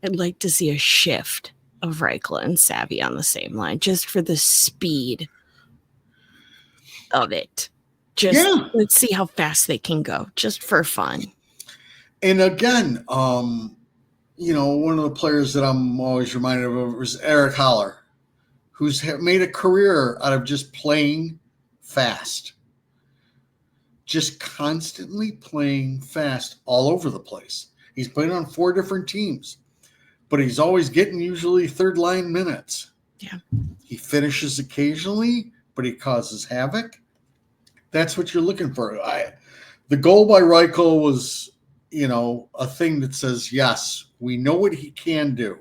I'd like to see a shift of Reichel and Savvy on the same line, just for the speed of it. Just let's see how fast they can go, just for fun. And again, you know, one of the players that I'm always reminded of is Eric Haller, who's made a career out of just playing fast. Just constantly playing fast all over the place. He's played on 4 different teams, but he's always getting usually third line minutes. Yeah. He finishes occasionally, but he causes havoc. That's what you're looking for. The goal by Reichel was, you know, a thing that says, yes, we know what he can do.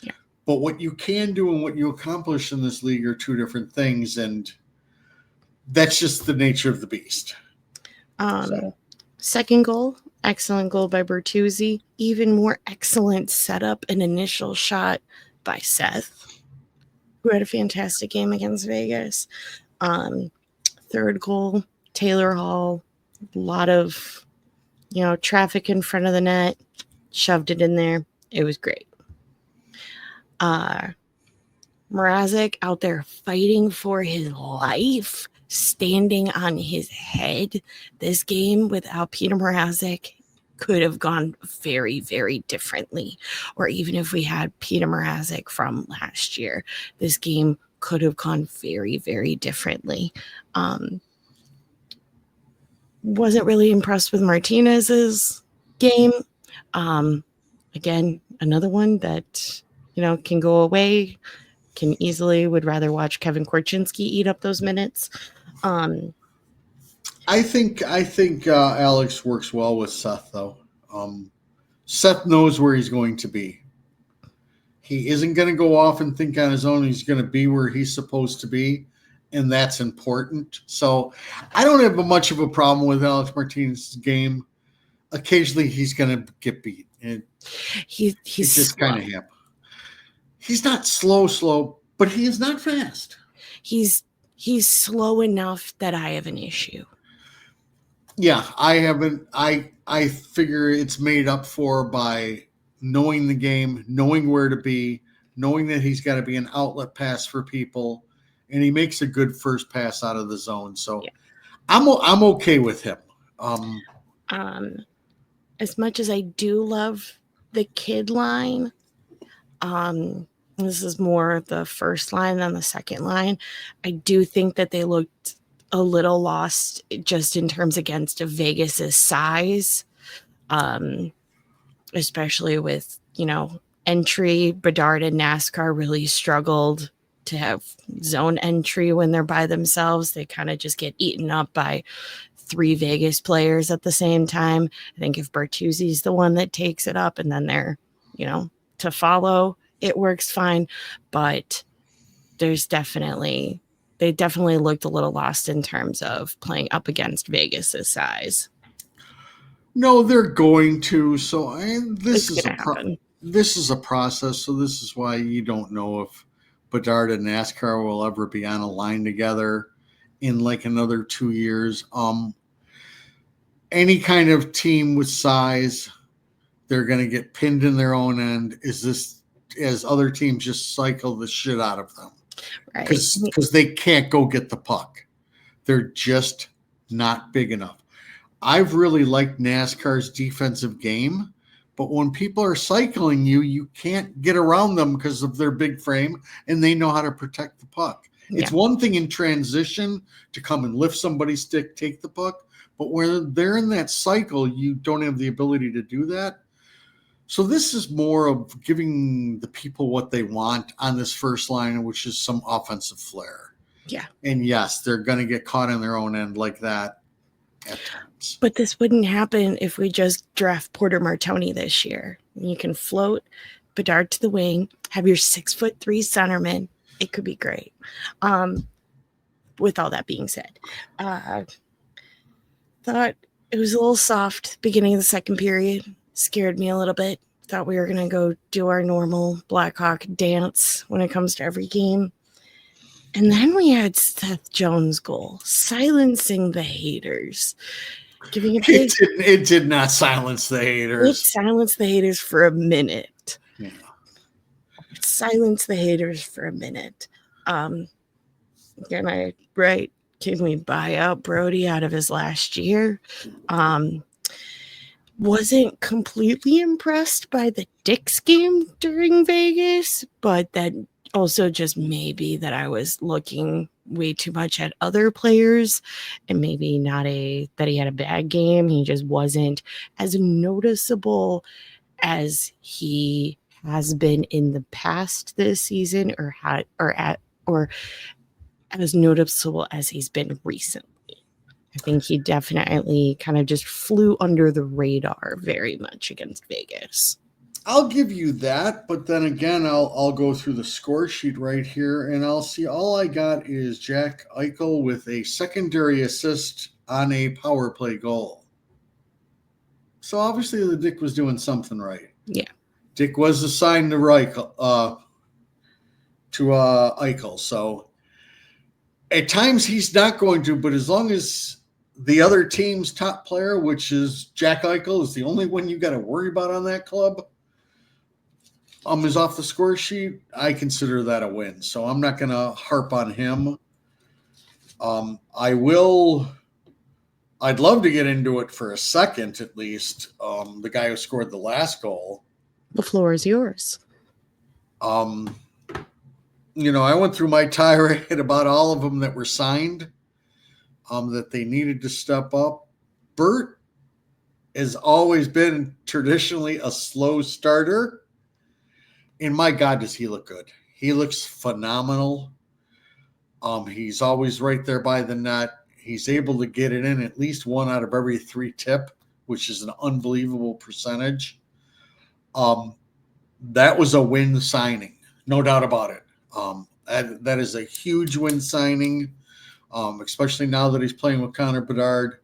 Yeah. But what you can do and what you accomplish in this league are 2 different things. And that's just the nature of the beast. Second goal, excellent goal by Bertuzzi. Even more excellent setup and initial shot by Seth, who had a fantastic game against Vegas. Third goal, Taylor Hall. A lot of, you know, traffic in front of the net. Shoved it in there. It was great. Mrazek out there fighting for his life, standing on his head. This game without Peter Mrazek could have gone very, very differently. Or even if we had Peter Mrazek from last year, this game could have gone very, very differently. Wasn't really impressed with Martinez's game. Again, another one that, you know, can go away. Can easily would rather watch Kevin Korchinski eat up those minutes. I think Alex works well with Seth, though. Seth knows where he's going to be. He isn't going to go off and think on his own. He's going to be where he's supposed to be, and that's important. So I don't have much of a problem with Alex Martinez's game. Occasionally, he's going to get beat. And he's just kind of him. He's not slow, but he is not fast. He's slow enough that I have an issue. Yeah, I haven't. I figure it's made up for by knowing the game, knowing where to be, knowing that he's got to be an outlet pass for people, and he makes a good first pass out of the zone. So yeah. I'm okay with him. As much as I do love the kid line, this is more the first line than the second line. I do think that they looked a little lost just in terms against Vegas's size, especially with, you know, entry. Bedard and NASCAR really struggled to have zone entry when they're by themselves. They kind of just get eaten up by 3 Vegas players at the same time. I think if Bertuzzi's the one that takes it up and then they're, you know, to follow, it works fine. But they definitely looked a little lost in terms of playing up against Vegas's size. No, they're going to. So this is a process. So this is why you don't know if Bedard and NASCAR will ever be on a line together in like another 2 years. Any kind of team with size, they're going to get pinned in their own end. As other teams just cycle the shit out of them. Right. Because they can't go get the puck. They're just not big enough. I've really liked NASCAR's defensive game, but when people are cycling you can't get around them because of their big frame, and they know how to protect the puck. Yeah. It's one thing in transition to come and lift somebody's stick, take the puck, but when they're in that cycle, you don't have the ability to do that. So this is more of giving the people what they want on this first line, which is some offensive flair. Yeah. And yes, they're going to get caught in their own end like that at times. But this wouldn't happen if we just draft Porter Martoni this year. You can float Bedard to the wing, have your 6'3" centerman. It could be great. With all that being said, thought it was a little soft beginning of the second period. Scared me a little bit. Thought we were going to go do our normal Blackhawk dance when it comes to every game. And then we had Seth Jones' goal, silencing the haters. Giving a big, it did not silence the haters. It silenced the haters for a minute. Yeah. silence the haters for a minute. Can we buy out Brody out of his last year? Wasn't completely impressed by the Dix game during Vegas, but that also just maybe that I was looking way too much at other players and maybe not that he had a bad game. He just wasn't as noticeable as he has been in the past this season or as noticeable as he's been recently. I think he definitely kind of just flew under the radar very much against Vegas. I'll give you that, but then again, I'll go through the score sheet right here, and I'll see all I got is Jack Eichel with a secondary assist on a power play goal. So obviously the Dick was doing something right. Yeah. Dick was assigned to Eichel. So at times he's not going to, but as long as the other team's top player, which is Jack Eichel, is the only one you got to worry about on that club, is off the score sheet, I consider that a win. So I'm not going to harp on him. I'd love to get into it for a second at least. The guy who scored the last goal. The floor is yours. I went through my tirade about all of them that were signed, that they needed to step up. Bert has always been traditionally a slow starter. And my God, does he look good. He looks phenomenal. He's always right there by the net. He's able to get it in at least 1 out of every 3 tip, which is an unbelievable percentage. That was a win signing, no doubt about it. That is a huge win signing, especially now that he's playing with Connor Bedard.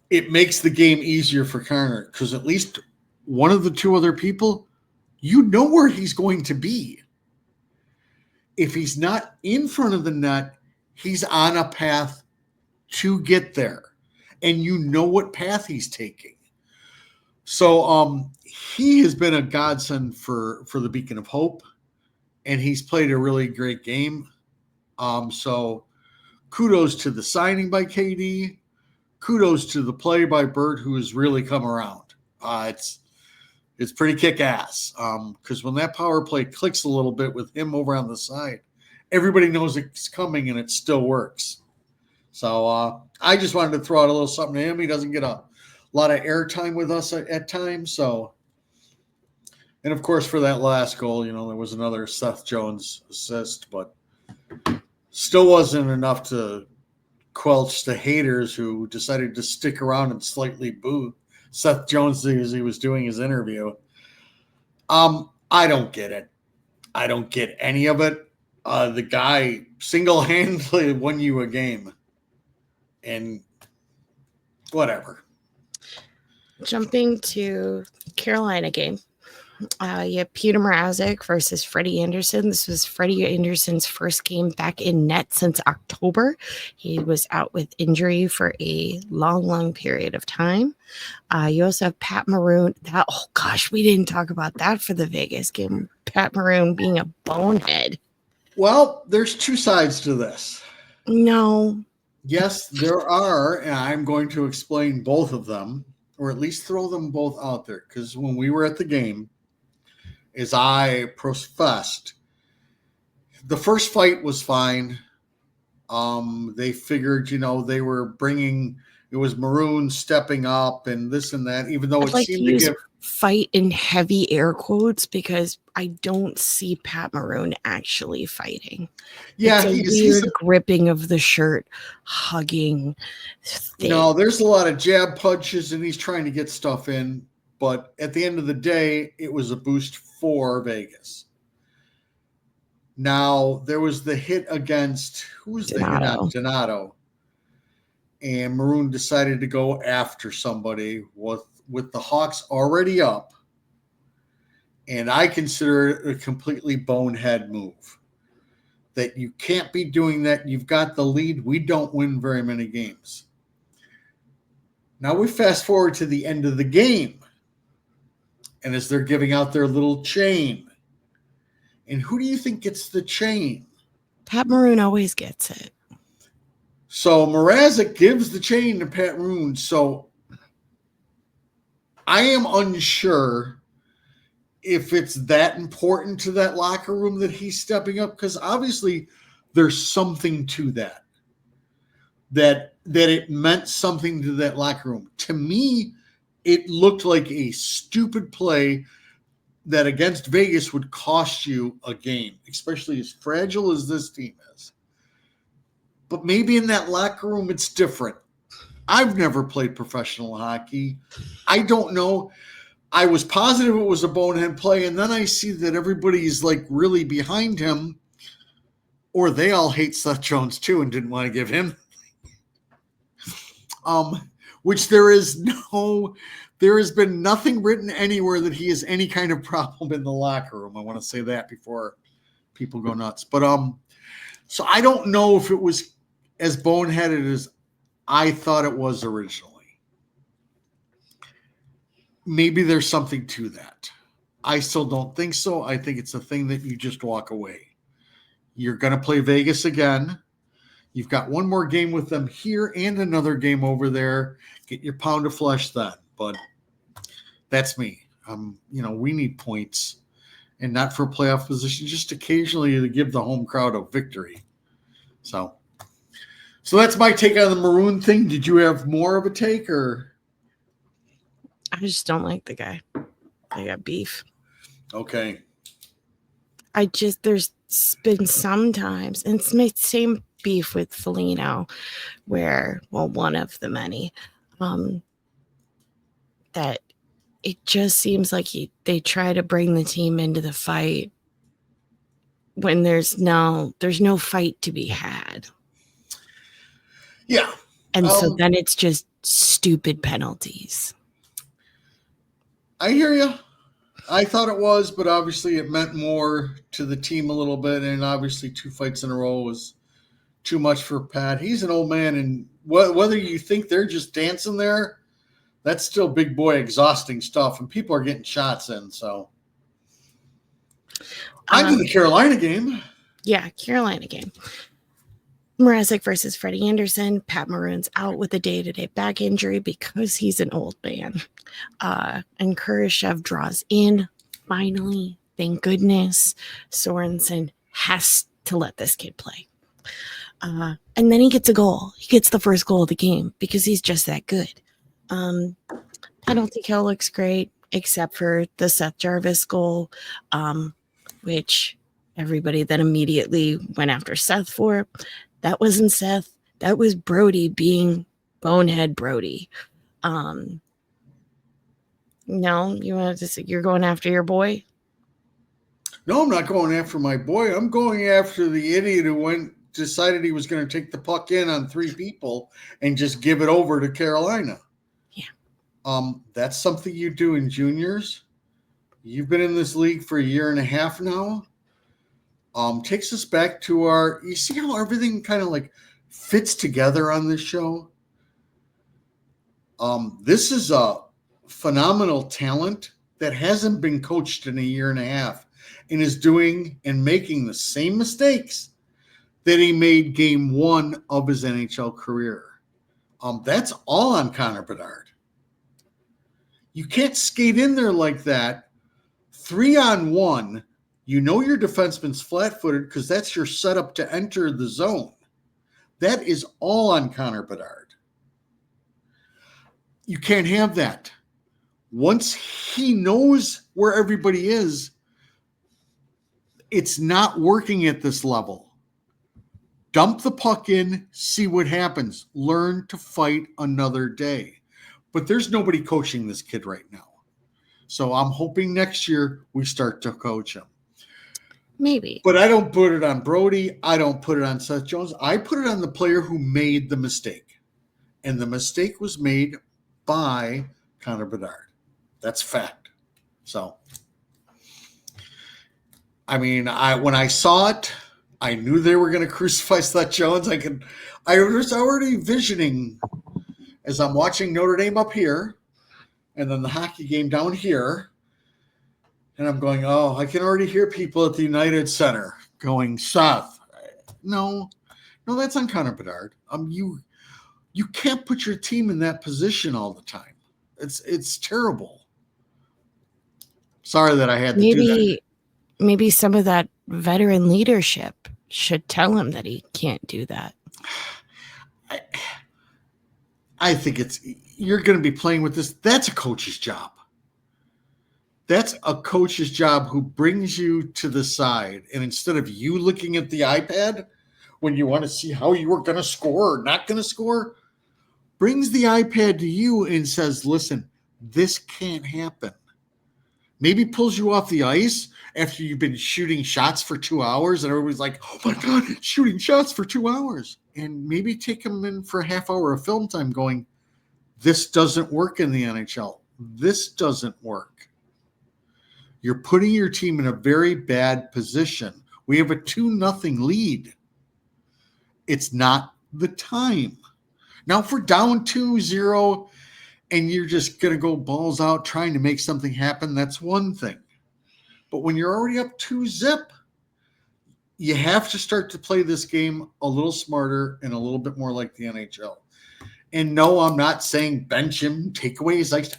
It makes the game easier for Connor because at least one of the 2 other people, you know where he's going to be. If he's not in front of the net, he's on a path to get there. And you know what path he's taking. So he has been a godsend for the Beacon of Hope. And he's played a really great game. So kudos to the signing by KD. Kudos to the play by Bert, who has really come around. It's pretty kick-ass because when that power play clicks a little bit with him over on the side, everybody knows it's coming and it still works. So I just wanted to throw out a little something to him. He doesn't get a lot of airtime with us at times. So, and of course, for that last goal, there was another Seth Jones assist, but still wasn't enough to quench the haters who decided to stick around and slightly boo Seth Jones as he was doing his interview. I don't get it. I don't get any of it. The guy single-handedly won you a game. And whatever. Jumping to Carolina game. You have Peter Mrazek versus Freddie Anderson. This was Freddie Anderson's first game back in net since October. He was out with injury for a long period of time. You also have Pat Maroon. We didn't talk about that for the Vegas game. Pat Maroon being a bonehead. Well, there's 2 sides to this. No. Yes, there are, and I'm going to explain both of them, or at least throw them both out there. Because when we were at the game, as I professed, the first fight was fine. They figured, they were bringing, it was Maroon stepping up and this and that, even though I'd it seemed to give fight in heavy air quotes because I don't see Pat Maroon actually fighting. Yeah, it's a weird gripping of the shirt, hugging thing. No, there's a lot of jab punches and he's trying to get stuff in. But at the end of the day, it was a boost for Vegas. Now, there was the hit against, who was the hit on? Donato. And Maroon decided to go after somebody with the Hawks already up. And I consider it a completely bonehead move. That you can't be doing that. You've got the lead. We don't win very many games. Now we fast forward to the end of the game. And as they're giving out their little chain, And who do you think gets the chain? Pat Maroon always gets it. So Mrazek gives the chain to Pat Maroon. So I am unsure if it's that important to that locker room that he's stepping up, because obviously there's something to that it meant something to that locker room. To me, it looked like a stupid play that against Vegas would cost you a game, especially as fragile as this team is. But maybe in that locker room it's different. I've never played professional hockey. I don't know. I was positive it was a bonehead play, and then I see that everybody's like really behind him, or they all hate Seth Jones too and didn't want to give him. Which there has been nothing written anywhere that he has any kind of problem in the locker room. I want to say that before people go nuts. But so I don't know if it was as boneheaded as I thought it was originally. Maybe there's something to that. I still don't think so. I think it's a thing that you just walk away. You're going to play Vegas again. You've got one more game with them here and another game over there. Get your pound of flesh then. But that's me. We need points, and not for playoff position, just occasionally to give the home crowd a victory. So that's my take on the Maroon thing. Did you have more of a take, or? I just don't like the guy. I got beef. Okay. There's been some times, and it's my same beef with Foligno, where, well, one of the many, that it just seems like they try to bring the team into the fight when there's no fight to be had. Yeah. And so then it's just stupid penalties. I hear you. I thought it was, but obviously it meant more to the team a little bit, and obviously 2 fights in a row was too much for Pat. He's an old man, and whether you think they're just dancing there, that's still big boy exhausting stuff, and people are getting shots in. So on to the Carolina game. Yeah, Carolina game. Mrazek versus Freddie Anderson. Pat Maroon's out with a day-to-day back injury because he's an old man. And Kurashev draws in. Finally, thank goodness. Sorensen has to let this kid play. And then he gets a goal. He gets the first goal of the game because he's just that good. Penalty kill looks great, except for the Seth Jarvis goal, which everybody then immediately went after Seth for. That wasn't Seth. That was Brody being bonehead Brody. No, you want to say you're going after your boy? No, I'm not going after my boy. I'm going after the idiot who decided he was going to take the puck in on 3 people and just give it over to Carolina. Yeah. That's something you do in juniors. You've been in this league for a year and a half now. Takes us back to you see how everything kind of like fits together on this show? This is a phenomenal talent that hasn't been coached in a year and a half and is doing and making the same mistakes that he made game 1 of his NHL career. That's all on Connor Bedard. You can't skate in there like that. 3-on-1. You know your defenseman's flat-footed because that's your setup to enter the zone. That is all on Connor Bedard. You can't have that. Once he knows where everybody is, it's not working at this level. Dump the puck in, see what happens. Learn to fight another day. But there's nobody coaching this kid right now. So I'm hoping next year we start to coach him. Maybe. But I don't put it on Brody. I don't put it on Seth Jones. I put it on the player who made the mistake. And the mistake was made by Connor Bedard. That's fact. So, I mean, when I saw it, I knew they were going to crucify Seth Jones. I was already visioning as I'm watching Notre Dame up here and then the hockey game down here. And I'm going, oh, I can already hear people at the United Center going, Seth, no, that's on Connor Bedard. You can't put your team in that position all the time. It's terrible. Sorry that I had to do that. Maybe some of that veteran leadership should tell him that he can't do that. I think you're going to be playing with this. That's a coach's job. That's a coach's job who brings you to the side. And instead of you looking at the iPad when you want to see how you were going to score or not going to score, brings the iPad to you and says, listen, this can't happen. Maybe pulls you off the ice after you've been shooting shots for 2 hours and everybody's like, oh my God, shooting shots for 2 hours. And maybe take them in for a half hour of film time going, this doesn't work in the NHL. This doesn't work. You're putting your team in a very bad position. We have a 2-0 lead. It's not the time. Now, if we're down 2-0 and you're just going to go balls out trying to make something happen, that's one thing. But when you're already up 2-0, you have to start to play this game a little smarter and a little bit more like the NHL. And no, I'm not saying bench him, take away his ice.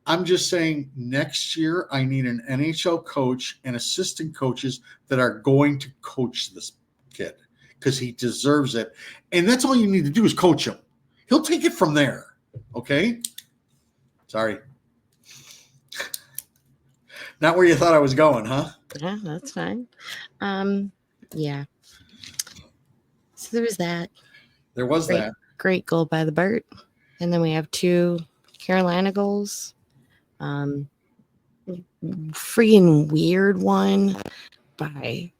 I'm just saying next year I need an NHL coach and assistant coaches that are going to coach this kid because he deserves it. And that's all you need to do is coach him. He'll take it from there. Okay? Sorry. Not where you thought I was going, huh? Yeah, that's fine. Yeah. So there was that. There was that. Great goal by the Burt. And then we have 2 Carolina goals. Freaking weird one by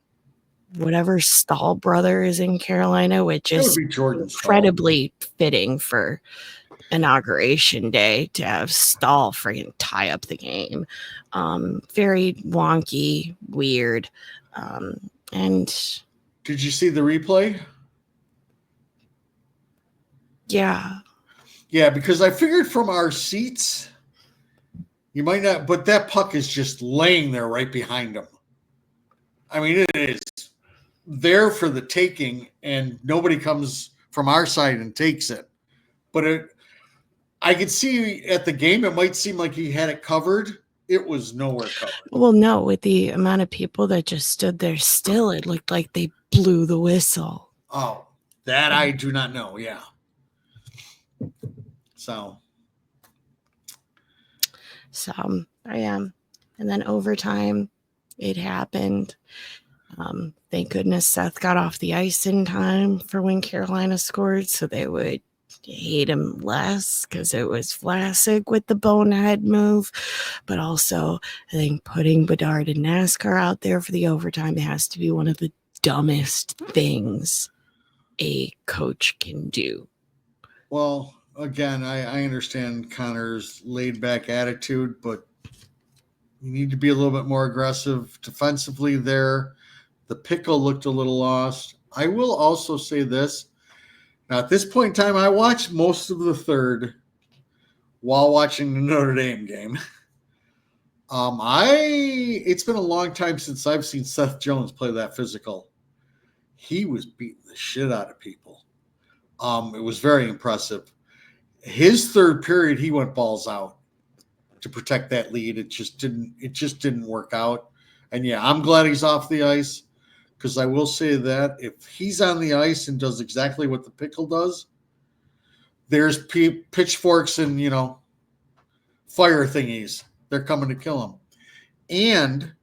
whatever Stahl brother is in Carolina, which is incredibly fitting for inauguration day to have Stahl freaking tie up the game. Very wonky, weird. And did you see the replay? Yeah. Yeah, because I figured from our seats, you might not, but that puck is just laying there right behind him. I mean, it is there for the taking, and nobody comes from our side and takes it. But I could see at the game, it might seem like he had it covered. It was nowhere covered. Well, no, with the amount of people that just stood there still, it looked like they blew the whistle. Oh, that I do not know. Yeah. So, I am. And then overtime, it happened. Thank goodness Seth got off the ice in time for when Carolina scored, so they would hate him less because it was Vlasic with the bonehead move. But also, I think putting Bedard and NASCAR out there for the overtime has to be one of the dumbest things a coach can do. Well, again, I understand Connor's laid-back attitude, but you need to be a little bit more aggressive defensively there. The pickle looked a little lost. I will also say this. Now, at this point in time, I watched most of the third while watching the Notre Dame game. It's been a long time since I've seen Seth Jones play that physical. He was beating the shit out of people. It was very impressive. His third period, he went balls out to protect that lead. It just didn't work out. And yeah, I'm glad he's off the ice, because I will say that if he's on the ice and does exactly what the pickle does, there's pitchforks and, fire thingies. They're coming to kill him. And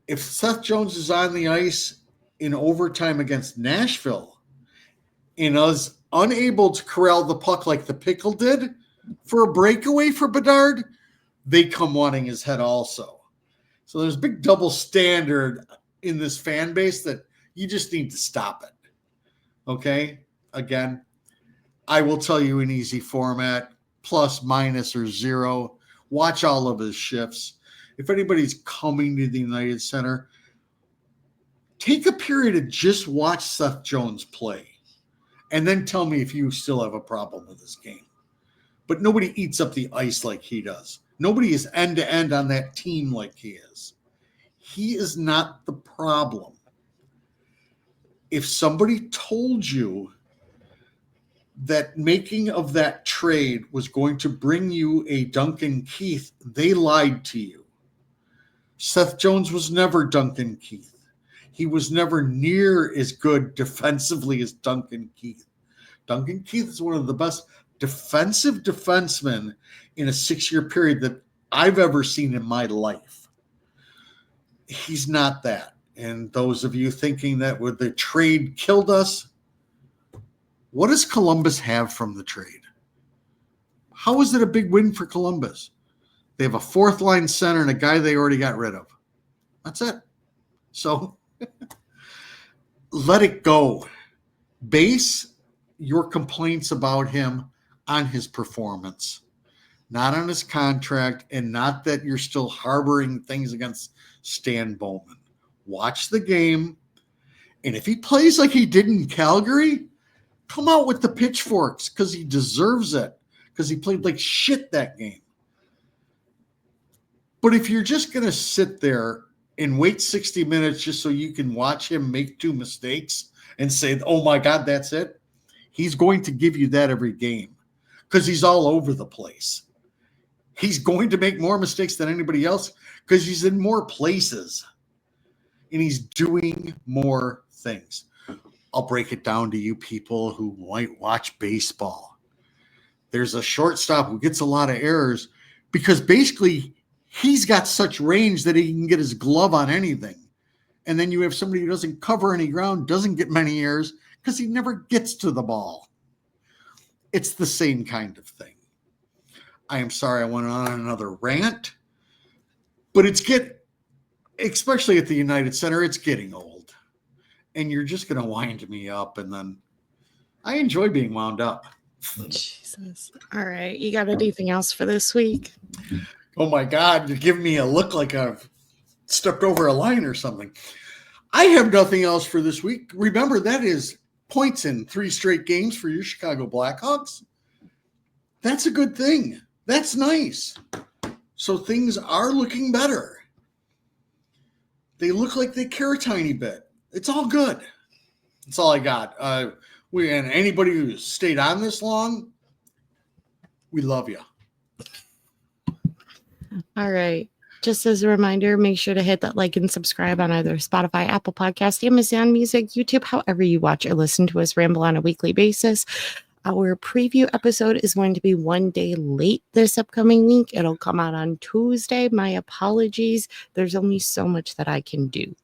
if Seth Jones is on the ice in overtime against Nashville and is unable to corral the puck like the pickle did for a breakaway for Bedard, they come wanting his head also. So there's a big double standard in this fan base that you just need to stop it. Okay? Again, I will tell you in easy format, plus, minus, or zero. Watch all of his shifts. If anybody's coming to the United Center, take a period to just watch Seth Jones play. And then tell me if you still have a problem with this game. But nobody eats up the ice like he does. Nobody is end to end on that team like he is. He is not the problem. If somebody told you that making of that trade was going to bring you a Duncan Keith, they lied to you. Seth Jones was never Duncan Keith. He was never near as good defensively as Duncan Keith. Duncan Keith is one of the best defensive defensemen in a 6-year period that I've ever seen in my life. He's not that. And those of you thinking that with the trade killed us, what does Columbus have from the trade? How is it a big win for Columbus? They have a fourth line center and a guy they already got rid of. That's it. So let it go. Base your complaints about him on his performance, not on his contract, and not that you're still harboring things against Stan Bowman. Watch the game, and if he plays like he did in Calgary, come out with the pitchforks because he deserves it, because he played like shit that game. But if you're just going to sit there and wait 60 minutes just so you can watch him make 2 mistakes and say, oh my God, that's it, he's going to give you that every game because he's all over the place. He's going to make more mistakes than anybody else because he's in more places and he's doing more things. I'll break it down to you people who might watch baseball. There's a shortstop who gets a lot of errors because basically he's got such range that he can get his glove on anything. And then you have somebody who doesn't cover any ground, doesn't get many errors because he never gets to the ball. It's the same kind of thing. I am sorry I went on another rant, but especially at the United Center, it's getting old. And you're just going to wind me up, and then I enjoy being wound up. Jesus. All right. You got anything else for this week? Oh my God, you're giving me a look like I've stepped over a line or something. I have nothing else for this week. Remember, that is points in 3 straight games for your Chicago Blackhawks. That's a good thing. That's nice. So things are looking better. They look like they care a tiny bit. It's all good. That's all I got. And anybody who stayed on this long, we love you. All right. Just as a reminder, make sure to hit that like and subscribe on either Spotify, Apple Podcast, Amazon Music, YouTube, however you watch or listen to us ramble on a weekly basis. Our preview episode is going to be one day late this upcoming week. It'll come out on Tuesday. My apologies. There's only so much that I can do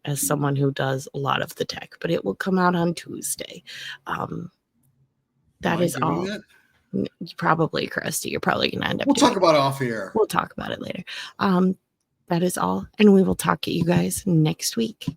as someone who does a lot of the tech, but it will come out on Tuesday. That is all. Probably, Crusty. You're probably going to end up. We'll talk about it off air. We'll talk about it later. That is all. And we will talk to you guys next week.